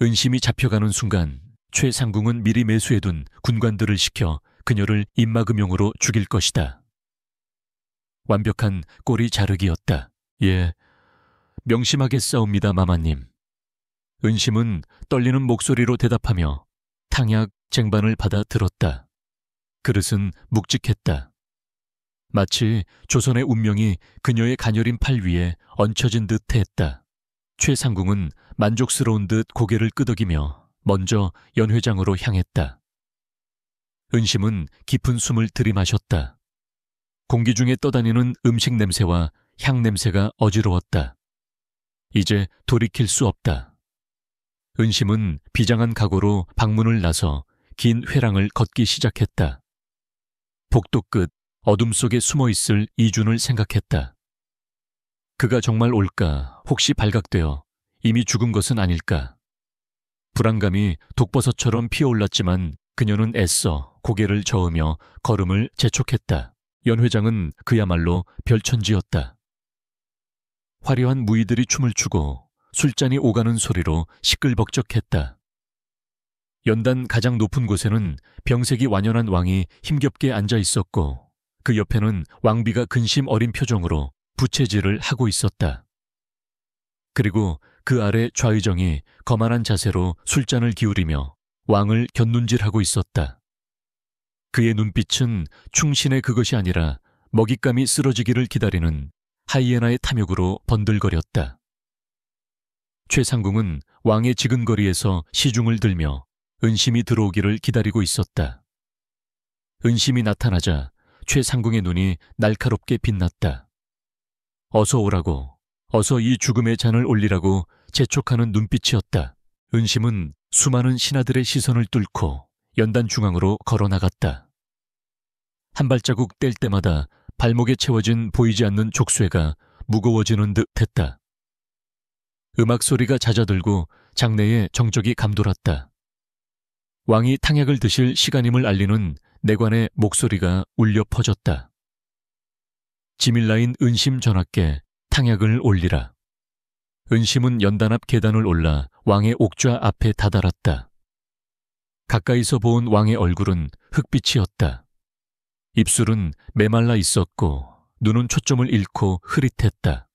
은심이 잡혀가는 순간 최상궁은 미리 매수해둔 군관들을 시켜 그녀를 입막음용으로 죽일 것이다. 완벽한 꼬리 자르기였다. 예, 명심하겠사옵니다, 마마님. 은심은 떨리는 목소리로 대답하며 탕약 쟁반을 받아 들었다. 그릇은 묵직했다. 마치 조선의 운명이 그녀의 가녀린 팔 위에 얹혀진 듯 했다. 최상궁은 만족스러운 듯 고개를 끄덕이며 먼저 연회장으로 향했다. 은심은 깊은 숨을 들이마셨다. 공기 중에 떠다니는 음식 냄새와 향 냄새가 어지러웠다. 이제 돌이킬 수 없다. 은심은 비장한 각오로 방문을 나서 긴 회랑을 걷기 시작했다. 복도 끝 어둠 속에 숨어있을 이준을 생각했다. 그가 정말 올까? 혹시 발각되어 이미 죽은 것은 아닐까? 불안감이 독버섯처럼 피어올랐지만 그녀는 애써 고개를 저으며 걸음을 재촉했다. 연회장은 그야말로 별천지였다. 화려한 무희들이 춤을 추고 술잔이 오가는 소리로 시끌벅적했다. 연단 가장 높은 곳에는 병색이 완연한 왕이 힘겹게 앉아 있었고 그 옆에는 왕비가 근심 어린 표정으로 부채질을 하고 있었다. 그리고 그 아래 좌의정이 거만한 자세로 술잔을 기울이며 왕을 곁눈질하고 있었다. 그의 눈빛은 충신의 그것이 아니라 먹잇감이 쓰러지기를 기다리는 하이에나의 탐욕으로 번들거렸다. 최상궁은 왕의 지근거리에서 시중을 들며 은심이 들어오기를 기다리고 있었다. 은심이 나타나자 최상궁의 눈이 날카롭게 빛났다. 어서 오라고, 어서 이 죽음의 잔을 올리라고 재촉하는 눈빛이었다. 은심은 수많은 신하들의 시선을 뚫고 연단 중앙으로 걸어나갔다. 한 발자국 뗄 때마다 발목에 채워진 보이지 않는 족쇄가 무거워지는 듯 했다. 음악 소리가 잦아들고 장내에 정적이 감돌았다. 왕이 탕약을 드실 시간임을 알리는 내관의 목소리가 울려 퍼졌다. 지밀라인 은심 전하께 탕약을 올리라. 은심은 연단 앞 계단을 올라 왕의 옥좌 앞에 다다랐다. 가까이서 본 왕의 얼굴은 흑빛이었다. 입술은 메말라 있었고 눈은 초점을 잃고 흐릿했다.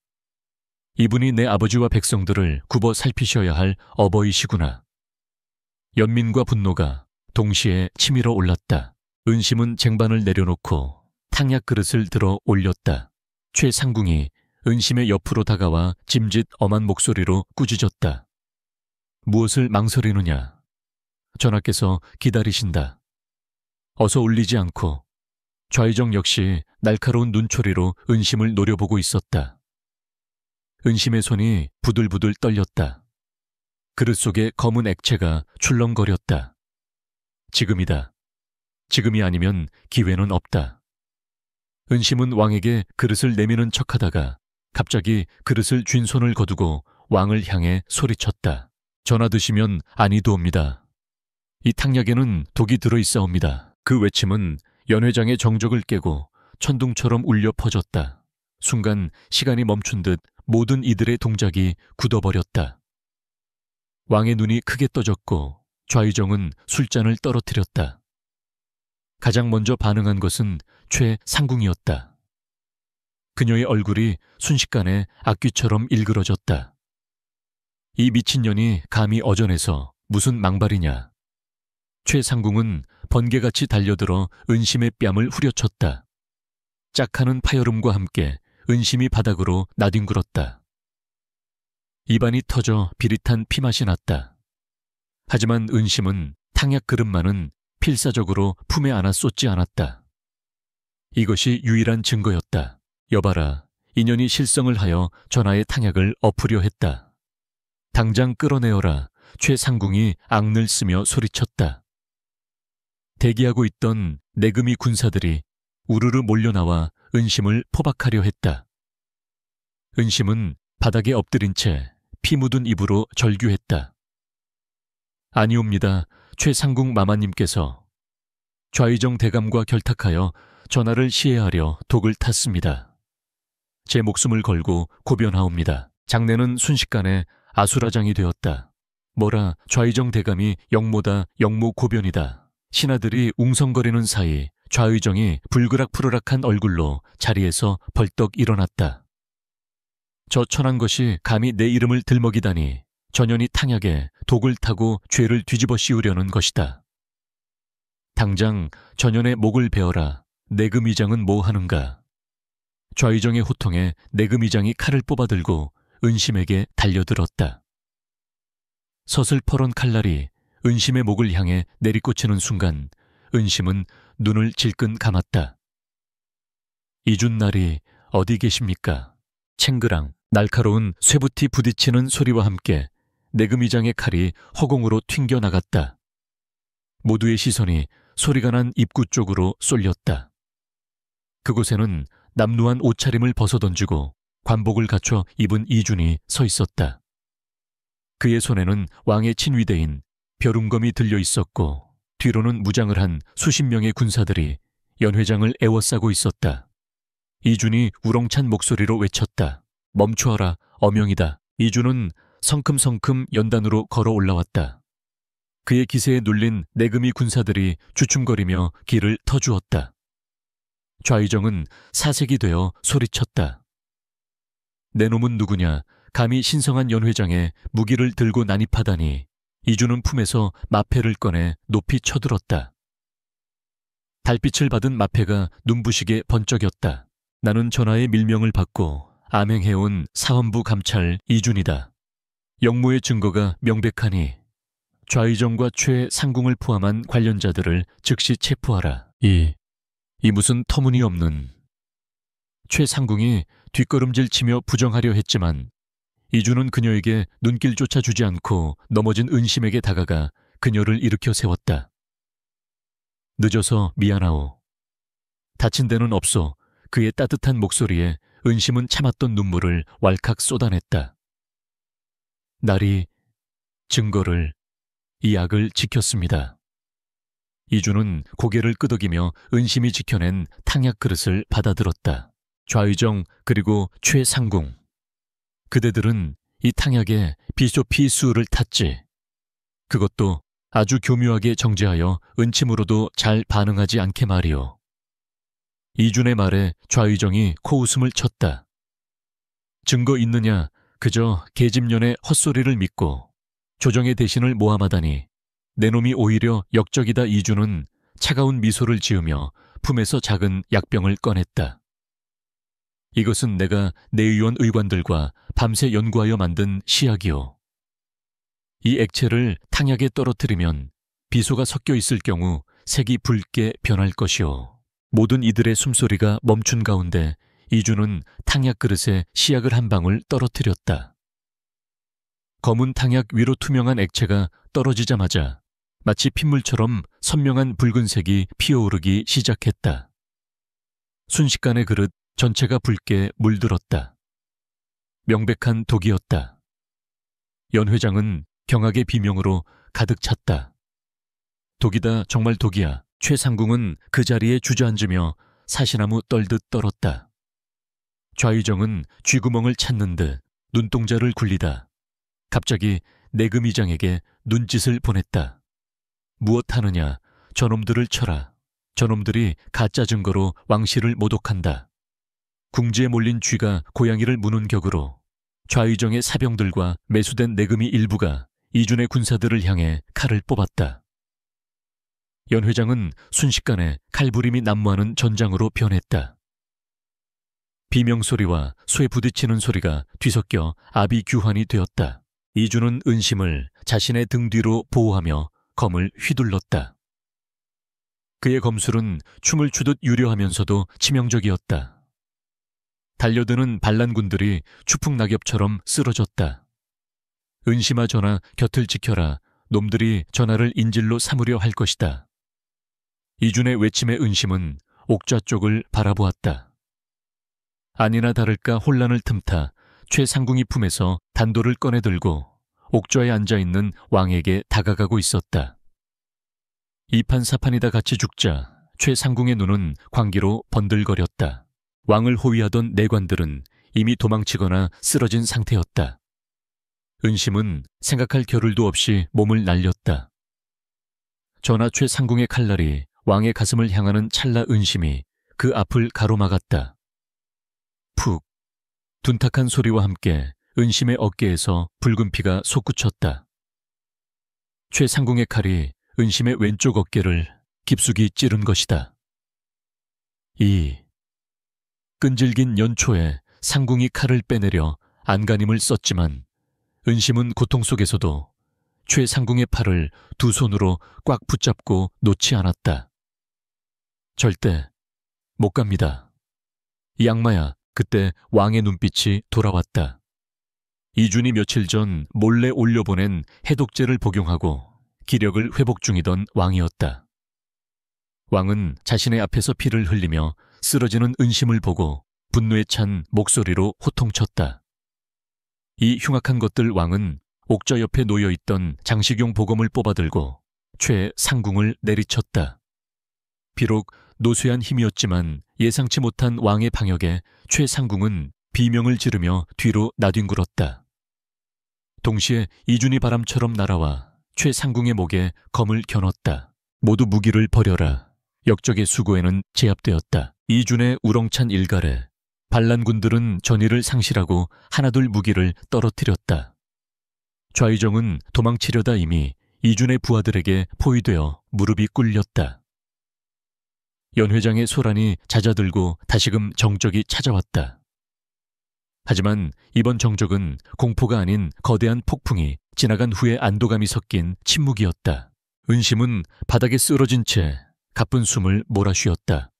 이분이 내 아버지와 백성들을 굽어 살피셔야 할 어버이시구나. 연민과 분노가 동시에 치밀어 올랐다. 은심은 쟁반을 내려놓고 탕약 그릇을 들어 올렸다. 최상궁이 은심의 옆으로 다가와 짐짓 엄한 목소리로 꾸짖었다. 무엇을 망설이느냐? 전하께서 기다리신다. 어서 울리지 않고. 좌의정 역시 날카로운 눈초리로 은심을 노려보고 있었다. 은심의 손이 부들부들 떨렸다. 그릇 속에 검은 액체가 출렁거렸다. 지금이다. 지금이 아니면 기회는 없다. 은심은 왕에게 그릇을 내미는 척하다가 갑자기 그릇을 쥔 손을 거두고 왕을 향해 소리쳤다. 전하 드시면 아니도옵니다. 이 탕약에는 독이 들어있사옵니다. 그 외침은 연회장의 정적을 깨고 천둥처럼 울려 퍼졌다. 순간 시간이 멈춘 듯 모든 이들의 동작이 굳어버렸다. 왕의 눈이 크게 떠졌고 좌의정은 술잔을 떨어뜨렸다. 가장 먼저 반응한 것은 최상궁이었다. 그녀의 얼굴이 순식간에 악귀처럼 일그러졌다. 이 미친년이 감히 어전해서 무슨 망발이냐. 최상궁은 번개같이 달려들어 은심의 뺨을 후려쳤다. 짝하는 파열음과 함께 은심이 바닥으로 나뒹굴었다. 입안이 터져 비릿한 피맛이 났다. 하지만 은심은 탕약 그릇만은 필사적으로 품에 안아 쏟지 않았다. 이것이 유일한 증거였다. 여봐라, 인연이 실성을 하여 전하의 탕약을 엎으려 했다. 당장 끌어내어라. 최상궁이 앙을 쓰며 소리쳤다. 대기하고 있던 내금이 군사들이 우르르 몰려나와 은심을 포박하려 했다. 은심은 바닥에 엎드린 채 피 묻은 입으로 절규했다. 아니옵니다. 최상궁 마마님께서 좌의정 대감과 결탁하여 전하를 시해하려 독을 탔습니다. 제 목숨을 걸고 고변하옵니다. 장내는 순식간에 아수라장이 되었다. 뭐라 좌의정 대감이 영모다, 영모 고변이다. 신하들이 웅성거리는 사이 좌의정이 불그락푸르락한 얼굴로 자리에서 벌떡 일어났다. 저 천한 것이 감히 내 이름을 들먹이다니 전연이 탕약에 독을 타고 죄를 뒤집어 씌우려는 것이다. 당장 전연의 목을 베어라. 내금이장은 뭐 하는가. 좌의정의 호통에 내금이장이 칼을 뽑아들고 은심에게 달려들었다. 서슬퍼런 칼날이 은심의 목을 향해 내리꽂히는 순간 은심은 눈을 질끈 감았다. 이준날이 어디 계십니까? 챙그랑 날카로운 쇠붙이 부딪히는 소리와 함께 내금이장의 칼이 허공으로 튕겨나갔다. 모두의 시선이 소리가 난 입구 쪽으로 쏠렸다. 그곳에는 남루한 옷차림을 벗어던지고 관복을 갖춰 입은 이준이 서 있었다. 그의 손에는 왕의 친위대인 벼룬검이 들려 있었고 뒤로는 무장을 한 수십 명의 군사들이 연회장을 에워싸고 있었다. 이준이 우렁찬 목소리로 외쳤다. 멈추어라, 어명이다. 이준은 성큼성큼 연단으로 걸어 올라왔다. 그의 기세에 눌린 내금이 군사들이 주춤거리며 길을 터주었다. 좌의정은 사색이 되어 소리쳤다. 내 놈은 누구냐? 감히 신성한 연회장에 무기를 들고 난입하다니. 이준은 품에서 마패를 꺼내 높이 쳐들었다. 달빛을 받은 마패가 눈부시게 번쩍였다. 나는 전하의 밀명을 받고 암행해온 사헌부 감찰 이준이다. 역무의 증거가 명백하니 좌의정과 최상궁을 포함한 관련자들을 즉시 체포하라. 이 무슨 터무니없는. 최상궁이 뒷걸음질 치며 부정하려 했지만 이주는 그녀에게 눈길조차 주지 않고 넘어진 은심에게 다가가 그녀를 일으켜 세웠다. 늦어서 미안하오. 다친 데는 없어. 그의 따뜻한 목소리에 은심은 참았던 눈물을 왈칵 쏟아냈다. 날이 증거를, 이 약을 지켰습니다. 이주는 고개를 끄덕이며 은심이 지켜낸 탕약 그릇을 받아들었다. 좌의정 그리고 최상궁. 그대들은 이 탕약에 비쇼피 수를 탔지. 그것도 아주 교묘하게 정제하여 은침으로도 잘 반응하지 않게 말이오. 이준의 말에 좌의정이 코웃음을 쳤다. 증거 있느냐, 그저 계집년의 헛소리를 믿고 조정의 대신을 모함하다니 내 놈이 오히려 역적이다. 이주는 차가운 미소를 지으며 품에서 작은 약병을 꺼냈다. 이것은 내가 내의원 의관들과 밤새 연구하여 만든 시약이오. 이 액체를 탕약에 떨어뜨리면 비소가 섞여 있을 경우 색이 붉게 변할 것이오. 모든 이들의 숨소리가 멈춘 가운데 이주는 탕약 그릇에 시약을 한 방울 떨어뜨렸다. 검은 탕약 위로 투명한 액체가 떨어지자마자 마치 핏물처럼 선명한 붉은색이 피어오르기 시작했다. 순식간에 그릇 전체가 붉게 물들었다. 명백한 독이었다. 연 회장은 경악의 비명으로 가득 찼다. 독이다, 정말 독이야. 최상궁은 그 자리에 주저앉으며 사시나무 떨듯 떨었다. 좌의정은 쥐구멍을 찾는 듯 눈동자를 굴리다 갑자기 내금의장에게 눈짓을 보냈다. 무엇 하느냐, 저놈들을 쳐라. 저놈들이 가짜 증거로 왕실을 모독한다. 궁지에 몰린 쥐가 고양이를 무는 격으로 좌의정의 사병들과 매수된 내금의 일부가 이준의 군사들을 향해 칼을 뽑았다. 연 회장은 순식간에 칼부림이 난무하는 전장으로 변했다. 비명소리와 쇠 부딪히는 소리가 뒤섞여 아비규환이 되었다. 이준은 은심을 자신의 등 뒤로 보호하며 검을 휘둘렀다. 그의 검술은 춤을 추듯 유려하면서도 치명적이었다. 달려드는 반란군들이 추풍낙엽처럼 쓰러졌다. 은심아, 전하, 곁을 지켜라. 놈들이 전하를 인질로 삼으려 할 것이다. 이준의 외침에 은심은 옥좌 쪽을 바라보았다. 아니나 다를까 혼란을 틈타 최상궁이 품에서 단도를 꺼내들고 옥좌에 앉아있는 왕에게 다가가고 있었다. 이판사판이다 같이 죽자 최상궁의 눈은 광기로 번들거렸다. 왕을 호위하던 내관들은 이미 도망치거나 쓰러진 상태였다. 은심은 생각할 겨를도 없이 몸을 날렸다. 전하, 최상궁의 칼날이 왕의 가슴을 향하는 찰나 은심이 그 앞을 가로막았다. 푹, 둔탁한 소리와 함께 은심의 어깨에서 붉은 피가 솟구쳤다. 최상궁의 칼이 은심의 왼쪽 어깨를 깊숙이 찌른 것이다. 이 끈질긴 연초에 상궁이 칼을 빼내려 안간힘을 썼지만 은심은 고통 속에서도 최상궁의 팔을 두 손으로 꽉 붙잡고 놓지 않았다. 절대 못 갑니다. 이 악마야. 그때 왕의 눈빛이 돌아왔다. 이준이 며칠 전 몰래 올려보낸 해독제를 복용하고 기력을 회복 중이던 왕이었다. 왕은 자신의 앞에서 피를 흘리며 쓰러지는 은심을 보고 분노에 찬 목소리로 호통쳤다. 이 흉악한 것들. 왕은 옥좌 옆에 놓여있던 장식용 보검을 뽑아들고 최상궁을 내리쳤다. 비록 노쇠한 힘이었지만 예상치 못한 왕의 방역에 최상궁은 비명을 지르며 뒤로 나뒹굴었다. 동시에 이준이 바람처럼 날아와 최상궁의 목에 검을 겨눴다. 모두 무기를 버려라. 역적의 수고에는 제압되었다. 이준의 우렁찬 일갈에 반란군들은 전의를 상실하고 하나둘 무기를 떨어뜨렸다. 좌의정은 도망치려다 이미 이준의 부하들에게 포위되어 무릎이 꿇렸다. 연 회장의 소란이 잦아들고 다시금 정적이 찾아왔다. 하지만 이번 정적은 공포가 아닌 거대한 폭풍이 지나간 후에 안도감이 섞인 침묵이었다. 은심은 바닥에 쓰러진 채 가쁜 숨을 몰아쉬었다.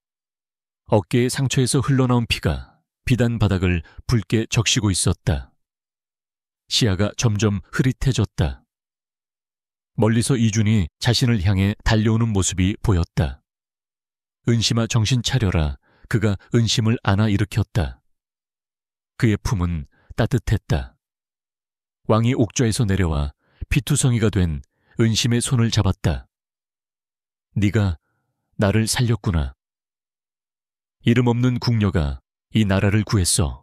어깨의 상처에서 흘러나온 피가 비단 바닥을 붉게 적시고 있었다. 시야가 점점 흐릿해졌다. 멀리서 이준이 자신을 향해 달려오는 모습이 보였다. 은심아 정신 차려라. 그가 은심을 안아 일으켰다. 그의 품은 따뜻했다. 왕이 옥좌에서 내려와 피투성이가 된 은심의 손을 잡았다. 네가 나를 살렸구나. 이름 없는 궁녀가 이 나라를 구했어.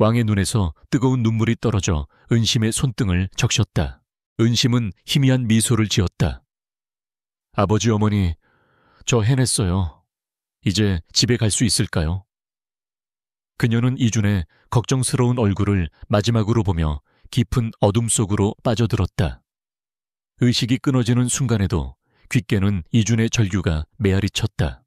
왕의 눈에서 뜨거운 눈물이 떨어져 은심의 손등을 적셨다. 은심은 희미한 미소를 지었다. 아버지 어머니, 저 해냈어요. 이제 집에 갈 수 있을까요? 그녀는 이준의 걱정스러운 얼굴을 마지막으로 보며 깊은 어둠 속으로 빠져들었다. 의식이 끊어지는 순간에도 귓게는 이준의 절규가 메아리 쳤다.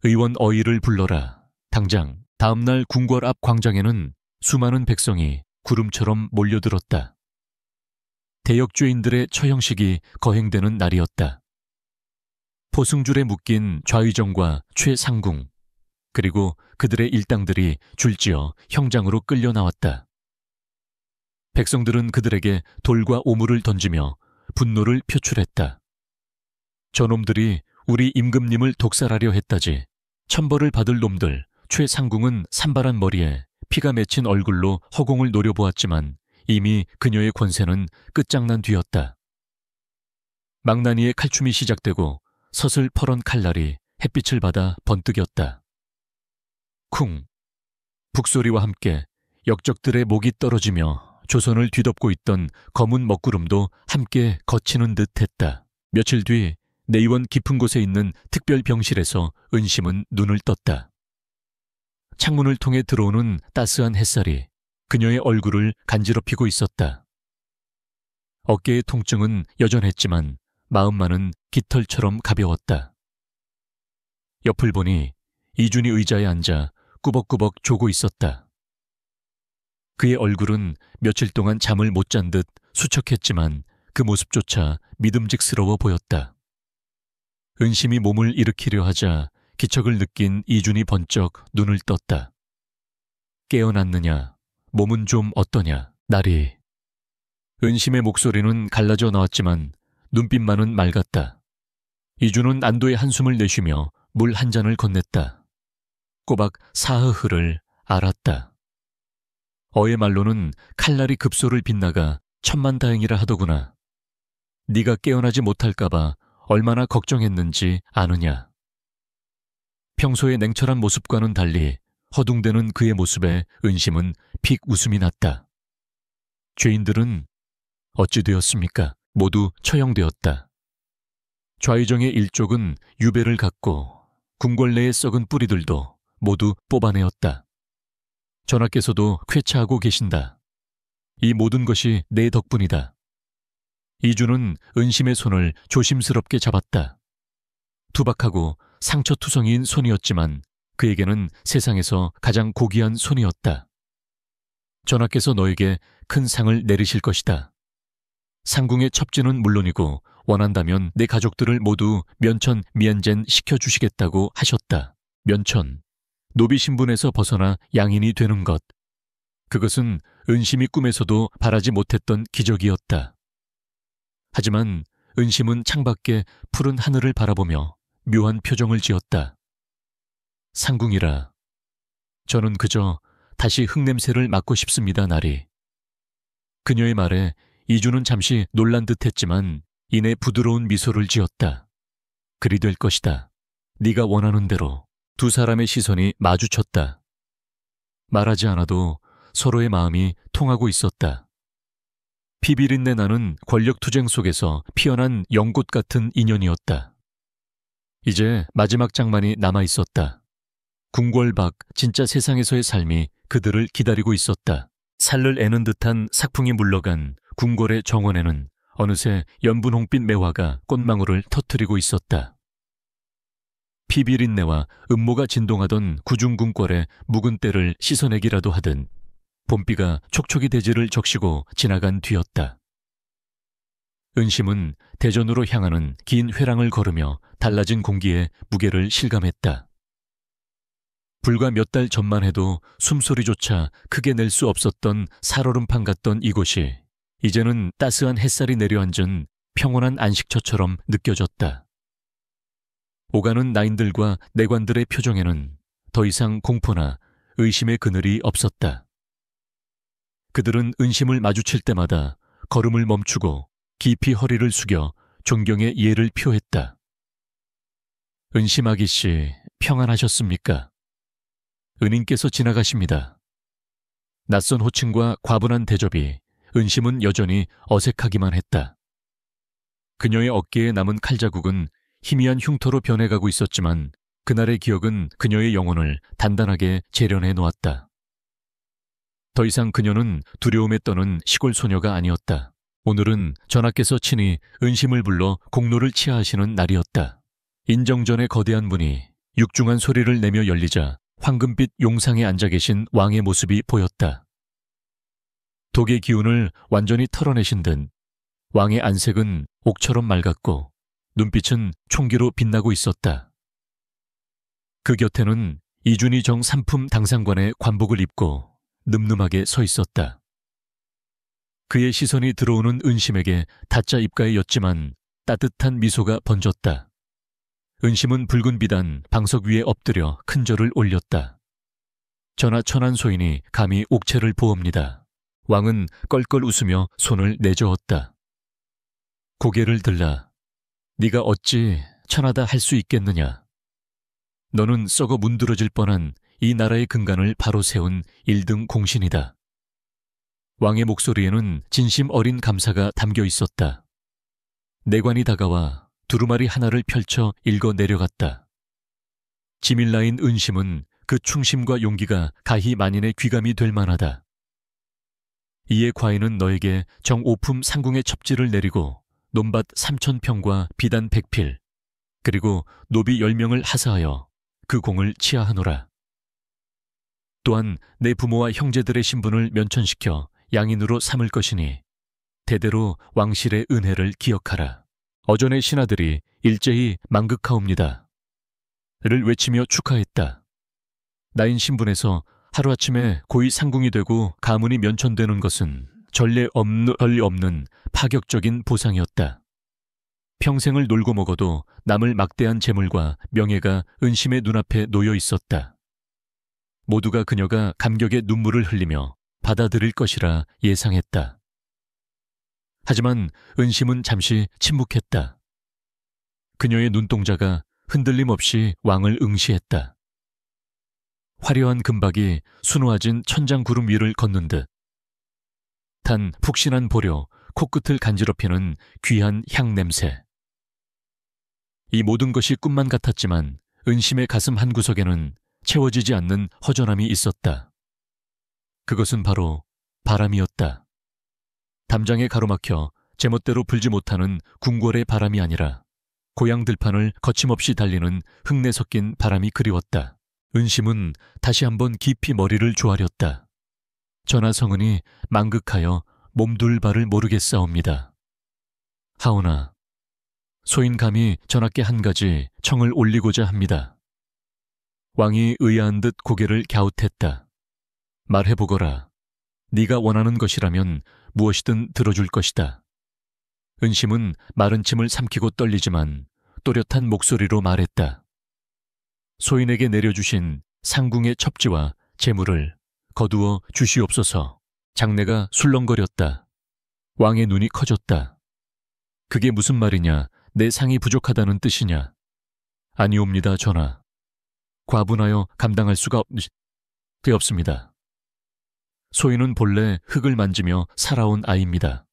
의원 어이를 불러라. 당장. 다음날 궁궐 앞 광장에는 수많은 백성이 구름처럼 몰려들었다. 대역죄인들의 처형식이 거행되는 날이었다. 포승줄에 묶인 좌의정과 최상궁, 그리고 그들의 일당들이 줄지어 형장으로 끌려 나왔다. 백성들은 그들에게 돌과 오물을 던지며 분노를 표출했다. 저놈들이 우리 임금님을 독살하려 했다지. 천벌을 받을 놈들. 최상궁은 산발한 머리에 피가 맺힌 얼굴로 허공을 노려보았지만 이미 그녀의 권세는 끝장난 뒤였다. 망나니의 칼춤이 시작되고 서슬퍼런 칼날이 햇빛을 받아 번뜩였다. 쿵! 북소리와 함께 역적들의 목이 떨어지며 조선을 뒤덮고 있던 검은 먹구름도 함께 거치는 듯 했다. 며칠 뒤 내의원 깊은 곳에 있는 특별병실에서 은심은 눈을 떴다. 창문을 통해 들어오는 따스한 햇살이 그녀의 얼굴을 간지럽히고 있었다. 어깨의 통증은 여전했지만 마음만은 깃털처럼 가벼웠다. 옆을 보니 이준이 의자에 앉아 꾸벅꾸벅 조고 있었다. 그의 얼굴은 며칠 동안 잠을 못 잔 듯 수척했지만 그 모습조차 믿음직스러워 보였다. 은심이 몸을 일으키려 하자 기척을 느낀 이준이 번쩍 눈을 떴다. 깨어났느냐? 몸은 좀 어떠냐? 나리. 은심의 목소리는 갈라져 나왔지만 눈빛만은 맑았다. 이준은 안도의 한숨을 내쉬며 물 한 잔을 건넸다. 꼬박 사흐흐를 알았다. 어의 말로는 칼날이 급소를 빗나가 천만다행이라 하더구나. 네가 깨어나지 못할까봐 얼마나 걱정했는지 아느냐. 평소의 냉철한 모습과는 달리 허둥대는 그의 모습에 은심은 픽 웃음이 났다. 죄인들은 어찌 되었습니까? 모두 처형되었다. 좌의정의 일족은 유배를 갖고 궁궐 내의 썩은 뿌리들도 모두 뽑아내었다. 전하께서도 쾌차하고 계신다. 이 모든 것이 내 덕분이다. 이준은 은심의 손을 조심스럽게 잡았다. 투박하고 상처투성이인 손이었지만 그에게는 세상에서 가장 고귀한 손이었다. 전하께서 너에게 큰 상을 내리실 것이다. 상궁의 첩지는 물론이고 원한다면 내 가족들을 모두 면천 미안젠 시켜주시겠다고 하셨다. 면천, 노비 신분에서 벗어나 양인이 되는 것. 그것은 은심이 꿈에서도 바라지 못했던 기적이었다. 하지만 은심은 창밖에 푸른 하늘을 바라보며 묘한 표정을 지었다. 상궁이라, 저는 그저 다시 흙냄새를 맡고 싶습니다, 나리. 그녀의 말에 이준은 잠시 놀란 듯했지만 이내 부드러운 미소를 지었다. 그리 될 것이다. 네가 원하는 대로. 두 사람의 시선이 마주쳤다. 말하지 않아도 서로의 마음이 통하고 있었다. 피비린내 나는 권력투쟁 속에서 피어난 연꽃 같은 인연이었다. 이제 마지막 장만이 남아있었다. 궁궐 밖 진짜 세상에서의 삶이 그들을 기다리고 있었다. 살을 애는 듯한 삭풍이 물러간 궁궐의 정원에는 어느새 연분홍빛 매화가 꽃망울을 터뜨리고 있었다. 피비린내와 음모가 진동하던 구중궁궐의 묵은 때를 씻어내기라도 하든 봄비가 촉촉이 대지를 적시고 지나간 뒤였다. 은심은 대전으로 향하는 긴 회랑을 걸으며 달라진 공기에 무게를 실감했다. 불과 몇 달 전만 해도 숨소리조차 크게 낼 수 없었던 살얼음판 같던 이곳이 이제는 따스한 햇살이 내려앉은 평온한 안식처처럼 느껴졌다. 오가는 나인들과 내관들의 표정에는 더 이상 공포나 의심의 그늘이 없었다. 그들은 은심을 마주칠 때마다 걸음을 멈추고 깊이 허리를 숙여 존경의 예를 표했다. 은심 아기씨, 평안하셨습니까? 은인께서 지나가십니다. 낯선 호칭과 과분한 대접이 은심은 여전히 어색하기만 했다. 그녀의 어깨에 남은 칼자국은 희미한 흉터로 변해가고 있었지만 그날의 기억은 그녀의 영혼을 단단하게 재련해 놓았다. 더 이상 그녀는 두려움에 떠는 시골 소녀가 아니었다. 오늘은 전하께서 친히 은심을 불러 공로를 치하하시는 날이었다. 인정전의 거대한 문이 육중한 소리를 내며 열리자 황금빛 용상에 앉아 계신 왕의 모습이 보였다. 독의 기운을 완전히 털어내신 듯 왕의 안색은 옥처럼 맑았고 눈빛은 총기로 빛나고 있었다. 그 곁에는 이준희 정 3품 당상관의 관복을 입고 늠름하게 서 있었다. 그의 시선이 들어오는 은심에게 다짜 입가에 였지만 따뜻한 미소가 번졌다. 은심은 붉은 비단 방석 위에 엎드려 큰 절을 올렸다. 전하 천한 소인이 감히 옥체를 보옵니다. 왕은 껄껄 웃으며 손을 내저었다. 고개를 들라. 네가 어찌 천하다 할 수 있겠느냐. 너는 썩어 문드러질 뻔한 이 나라의 근간을 바로 세운 1등 공신이다. 왕의 목소리에는 진심 어린 감사가 담겨 있었다. 내관이 다가와 두루마리 하나를 펼쳐 읽어 내려갔다. 지밀라인 은심은 그 충심과 용기가 가히 만인의 귀감이 될 만하다. 이에 과인은 너에게 정 5품 상궁의 첩지를 내리고 논밭 3,000평과 비단 100필 그리고 노비 10명을 하사하여 그 공을 치하하노라. 또한 내 부모와 형제들의 신분을 면천시켜 양인으로 삼을 것이니 대대로 왕실의 은혜를 기억하라. 어전의 신하들이 일제히 망극하옵니다. 를 외치며 축하했다. 나인 신분에서 하루아침에 고위 상궁이 되고 가문이 면천되는 것은 전례 없는 파격적인 보상이었다. 평생을 놀고 먹어도 남을 막대한 재물과 명예가 은심의 눈앞에 놓여 있었다. 모두가 그녀가 감격의 눈물을 흘리며 받아들일 것이라 예상했다. 하지만 은심은 잠시 침묵했다. 그녀의 눈동자가 흔들림 없이 왕을 응시했다. 화려한 금박이 수놓아진 천장구름 위를 걷는 듯 단 푹신한 보려 코끝을 간지럽히는 귀한 향 냄새. 이 모든 것이 꿈만 같았지만 은심의 가슴 한구석에는 채워지지 않는 허전함이 있었다. 그것은 바로 바람이었다. 담장에 가로막혀 제멋대로 불지 못하는 궁궐의 바람이 아니라 고향 들판을 거침없이 달리는 흙내 섞인 바람이 그리웠다. 은심은 다시 한번 깊이 머리를 조아렸다. 전하 성은이 망극하여 몸둘 바를 모르겠사옵니다. 하오나 소인 감히 전하께 한 가지 청을 올리고자 합니다. 왕이 의아한 듯 고개를 갸웃했다. 말해보거라. 네가 원하는 것이라면 무엇이든 들어줄 것이다. 은심은 마른 침을 삼키고 떨리지만 또렷한 목소리로 말했다. 소인에게 내려주신 상궁의 첩지와 재물을 거두어 주시옵소서. 장내가 술렁거렸다. 왕의 눈이 커졌다. 그게 무슨 말이냐? 내 상이 부족하다는 뜻이냐? 아니옵니다, 전하. 과분하여 감당할 수가 없습니다. 소인은 본래 흙을 만지며 살아온 아이입니다.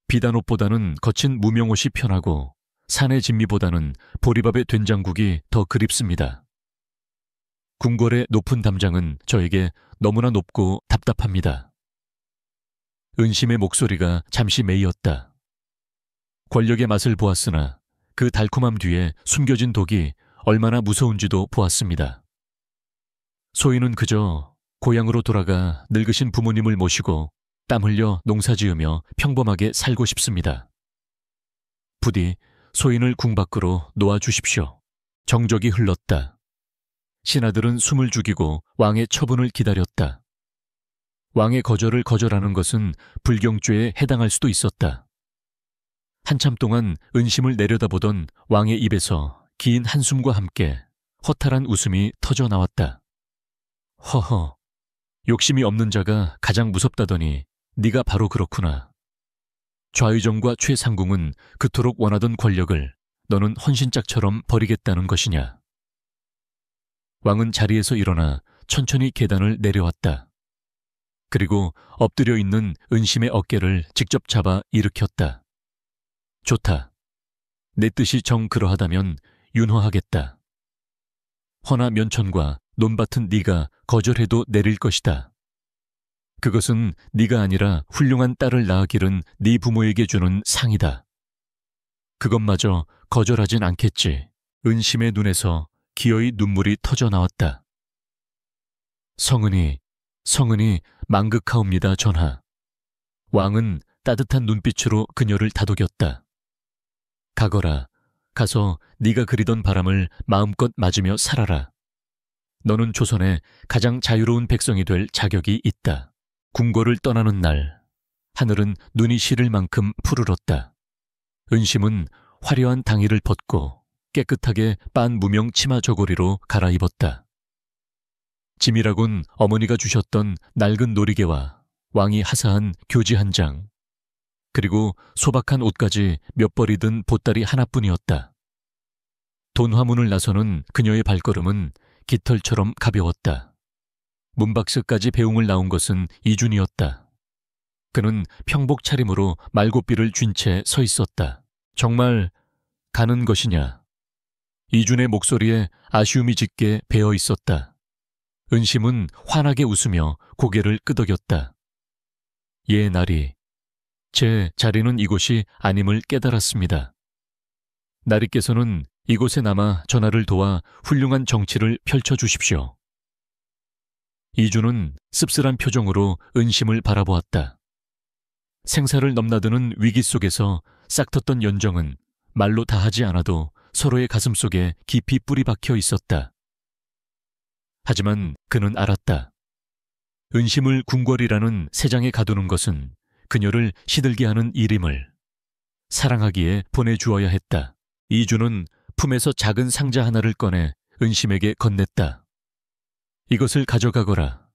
비단옷보다는 거친 무명옷이 편하고 산의 진미보다는 보리밥의 된장국이 더 그립습니다. 궁궐의 높은 담장은 저에게 너무나 높고 답답합니다. 은심의 목소리가 잠시 메이었다. 권력의 맛을 보았으나 그 달콤함 뒤에 숨겨진 독이 얼마나 무서운지도 보았습니다. 소인은 그저 고향으로 돌아가 늙으신 부모님을 모시고 땀 흘려 농사지으며 평범하게 살고 싶습니다. 부디 소인을 궁 밖으로 놓아주십시오. 정적이 흘렀다. 신하들은 숨을 죽이고 왕의 처분을 기다렸다. 왕의 거절을 거절하는 것은 불경죄에 해당할 수도 있었다. 한참 동안 은심을 내려다보던 왕의 입에서 긴 한숨과 함께 허탈한 웃음이 터져 나왔다. 허허, 욕심이 없는 자가 가장 무섭다더니 네가 바로 그렇구나. 좌의정과 최상궁은 그토록 원하던 권력을 너는 헌신짝처럼 버리겠다는 것이냐. 왕은 자리에서 일어나 천천히 계단을 내려왔다. 그리고 엎드려 있는 은심의 어깨를 직접 잡아 일으켰다. 좋다. 내 뜻이 정 그러하다면 윤허하겠다. 허나 면천과 논밭은 네가 거절해도 내릴 것이다. 그것은 네가 아니라 훌륭한 딸을 낳아 기른 네 부모에게 주는 상이다. 그것마저 거절하진 않겠지. 은심의 눈에서 기어이 눈물이 터져 나왔다. 성은이 망극하옵니다, 전하. 왕은 따뜻한 눈빛으로 그녀를 다독였다. 가거라. 가서 네가 그리던 바람을 마음껏 맞으며 살아라. 너는 조선의 가장 자유로운 백성이 될 자격이 있다. 궁궐을 떠나는 날, 하늘은 눈이 시릴 만큼 푸르렀다. 은심은 화려한 당의를 벗고 깨끗하게 빤 무명 치마 저고리로 갈아입었다. 짐이라곤 어머니가 주셨던 낡은 놀이개와 왕이 하사한 교지 한 장, 그리고 소박한 옷까지 몇 벌이 든 보따리 하나뿐이었다. 돈화문을 나서는 그녀의 발걸음은 깃털처럼 가벼웠다. 문박스까지 배웅을 나온 것은 이준이었다. 그는 평복 차림으로 말고삐를 쥔 채 서 있었다. 정말 가는 것이냐? 이준의 목소리에 아쉬움이 짙게 배어 있었다. 은심은 환하게 웃으며 고개를 끄덕였다. 예, 나리. 제 자리는 이곳이 아님을 깨달았습니다. 나리께서는 이곳에 남아 전하를 도와 훌륭한 정치를 펼쳐주십시오. 이준은 씁쓸한 표정으로 은심을 바라보았다. 생사를 넘나드는 위기 속에서 싹텄던 연정은 말로 다 하지 않아도 서로의 가슴 속에 깊이 뿌리 박혀 있었다. 하지만 그는 알았다. 은심을 궁궐이라는 새장에 가두는 것은 그녀를 시들게 하는 일임을. 사랑하기에 보내주어야 했다. 이준은 품에서 작은 상자 하나를 꺼내 은심에게 건넸다. 이것을 가져가거라.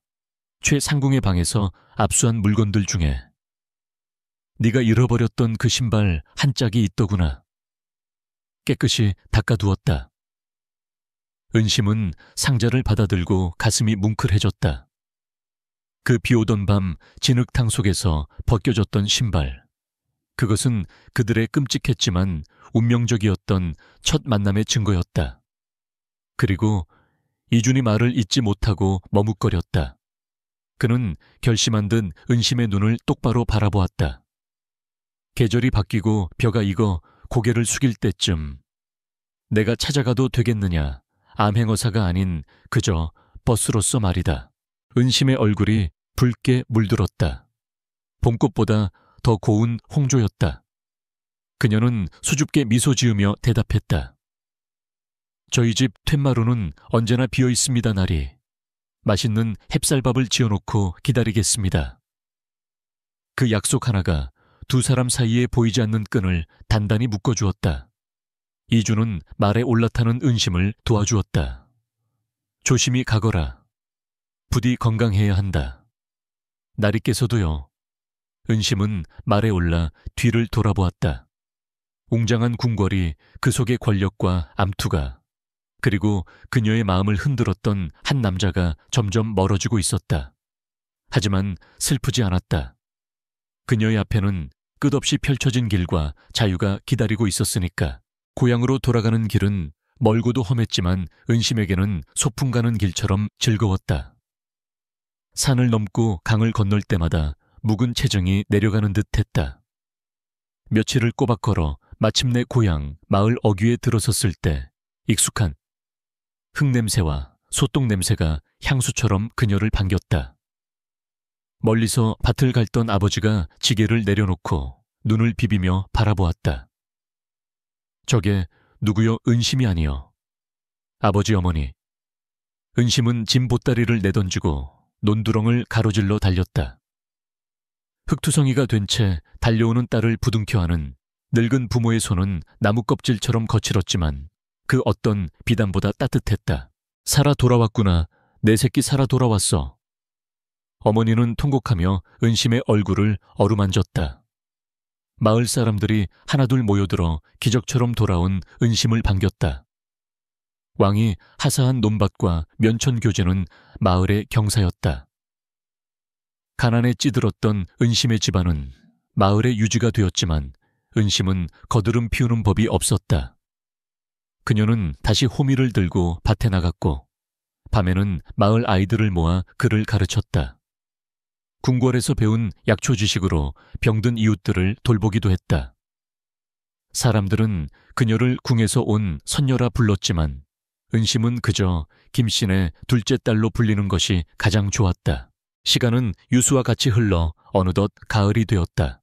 최상궁의 방에서 압수한 물건들 중에 네가 잃어버렸던 그 신발 한 짝이 있더구나. 깨끗이 닦아두었다. 은심은 상자를 받아들고 가슴이 뭉클해졌다. 그 비오던 밤 진흙탕 속에서 벗겨졌던 신발. 그것은 그들의 끔찍했지만 운명적이었던 첫 만남의 증거였다. 그리고 이준이 말을 잇지 못하고 머뭇거렸다. 그는 결심한 듯 은심의 눈을 똑바로 바라보았다. 계절이 바뀌고 벼가 익어 고개를 숙일 때쯤 내가 찾아가도 되겠느냐. 암행어사가 아닌 그저 버스로서 말이다. 은심의 얼굴이 붉게 물들었다. 봄꽃보다 더 고운 홍조였다. 그녀는 수줍게 미소 지으며 대답했다. 저희 집 툇마루는 언제나 비어 있습니다, 나리. 맛있는 햅쌀밥을 지어놓고 기다리겠습니다. 그 약속 하나가 두 사람 사이에 보이지 않는 끈을 단단히 묶어주었다. 이준은 말에 올라타는 은심을 도와주었다. 조심히 가거라. 부디 건강해야 한다. 나리께서도요. 은심은 말에 올라 뒤를 돌아보았다. 웅장한 궁궐이 그 속의 권력과 암투가 그리고 그녀의 마음을 흔들었던 한 남자가 점점 멀어지고 있었다. 하지만 슬프지 않았다. 그녀의 앞에는 끝없이 펼쳐진 길과 자유가 기다리고 있었으니까. 고향으로 돌아가는 길은 멀고도 험했지만 은심에게는 소풍 가는 길처럼 즐거웠다. 산을 넘고 강을 건널 때마다 묵은 체정이 내려가는 듯했다. 며칠을 꼬박 걸어 마침내 고향 마을 어귀에 들어섰을 때 익숙한 흙냄새와 소똥 냄새가 향수처럼 그녀를 반겼다. 멀리서 밭을 갉던 아버지가 지게를 내려놓고 눈을 비비며 바라보았다. 저게 누구여 은심이 아니여. 아버지 어머니. 은심은 짐 보따리를 내던지고 논두렁을 가로질러 달렸다. 흙투성이가 된 채 달려오는 딸을 부둥켜 안은 늙은 부모의 손은 나무 껍질처럼 거칠었지만 그 어떤 비단보다 따뜻했다. 살아 돌아왔구나. 내 새끼 살아 돌아왔어. 어머니는 통곡하며 은심의 얼굴을 어루만졌다. 마을 사람들이 하나둘 모여들어 기적처럼 돌아온 은심을 반겼다. 왕이 하사한 논밭과 면천 교제는 마을의 경사였다. 가난에 찌들었던 은심의 집안은 마을의 유지가 되었지만 은심은 거드름 피우는 법이 없었다. 그녀는 다시 호미를 들고 밭에 나갔고 밤에는 마을 아이들을 모아 글을 가르쳤다. 궁궐에서 배운 약초 지식으로 병든 이웃들을 돌보기도 했다. 사람들은 그녀를 궁에서 온 선녀라 불렀지만 은심은 그저 김씨네 둘째 딸로 불리는 것이 가장 좋았다. 시간은 유수와 같이 흘러 어느덧 가을이 되었다.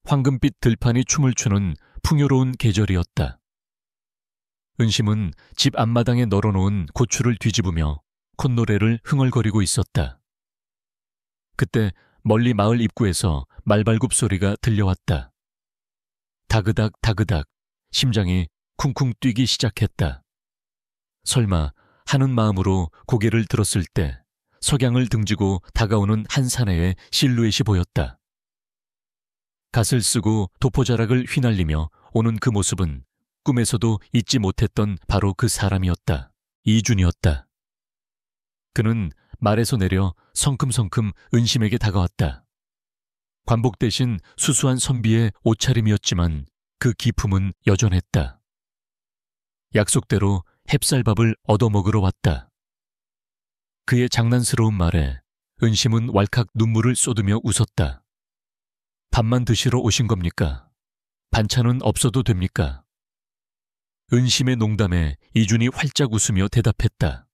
황금빛 들판이 춤을 추는 풍요로운 계절이었다. 은심은 집 앞마당에 널어놓은 고추를 뒤집으며 콧노래를 흥얼거리고 있었다. 그때 멀리 마을 입구에서 말발굽 소리가 들려왔다. 다그닥 다그닥 심장이 쿵쿵 뛰기 시작했다. 설마 하는 마음으로 고개를 들었을 때 석양을 등지고 다가오는 한 사내의 실루엣이 보였다. 갓을 쓰고 도포자락을 휘날리며 오는 그 모습은 꿈에서도 잊지 못했던 바로 그 사람이었다. 이준이었다. 그는 말에서 내려 성큼성큼 은심에게 다가왔다. 관복 대신 수수한 선비의 옷차림이었지만 그 기품은 여전했다. 약속대로 햅쌀밥을 얻어먹으러 왔다. 그의 장난스러운 말에 은심은 왈칵 눈물을 쏟으며 웃었다. 밥만 드시러 오신 겁니까? 반찬은 없어도 됩니까? 은심의 농담에 이준이 활짝 웃으며 대답했다.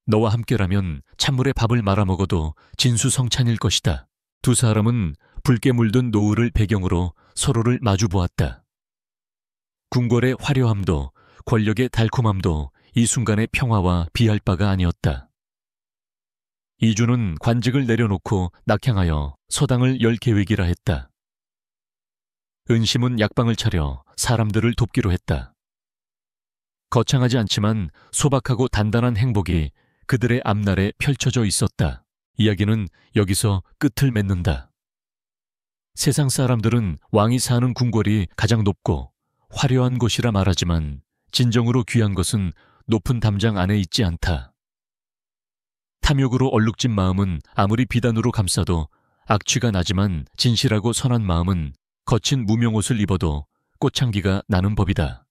너와 함께라면 찬물에 밥을 말아먹어도 진수성찬일 것이다. 두 사람은 붉게 물든 노을을 배경으로 서로를 마주보았다. 궁궐의 화려함도 권력의 달콤함도 이 순간의 평화와 비할 바가 아니었다. 이준은 관직을 내려놓고 낙향하여 서당을 열 계획이라 했다. 은심은 약방을 차려 사람들을 돕기로 했다. 거창하지 않지만 소박하고 단단한 행복이 그들의 앞날에 펼쳐져 있었다. 이야기는 여기서 끝을 맺는다. 세상 사람들은 왕이 사는 궁궐이 가장 높고 화려한 곳이라 말하지만 진정으로 귀한 것은 높은 담장 안에 있지 않다. 탐욕으로 얼룩진 마음은 아무리 비단으로 감싸도 악취가 나지만 진실하고 선한 마음은 거친 무명옷을 입어도 꽃향기가 나는 법이다.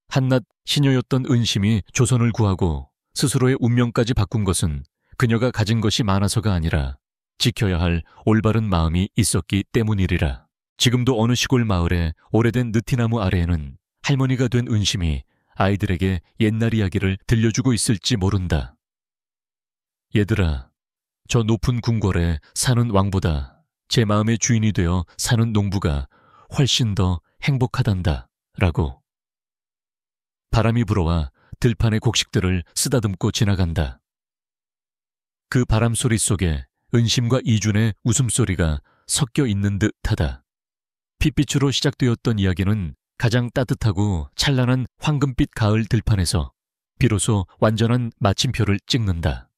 한낱 시녀였던 은심이 조선을 구하고 스스로의 운명까지 바꾼 것은 그녀가 가진 것이 많아서가 아니라 지켜야 할 올바른 마음이 있었기 때문이리라. 지금도 어느 시골 마을의 오래된 느티나무 아래에는 할머니가 된 은심이 아이들에게 옛날 이야기를 들려주고 있을지 모른다. 얘들아, 저 높은 궁궐에 사는 왕보다 제 마음의 주인이 되어 사는 농부가 훨씬 더 행복하단다 라고. 바람이 불어와 들판의 곡식들을 쓰다듬고 지나간다. 그 바람 소리 속에 은심과 이준의 웃음소리가 섞여 있는 듯하다. 핏빛으로 시작되었던 이야기는 가장 따뜻하고 찬란한 황금빛 가을 들판에서 비로소 완전한 마침표를 찍는다.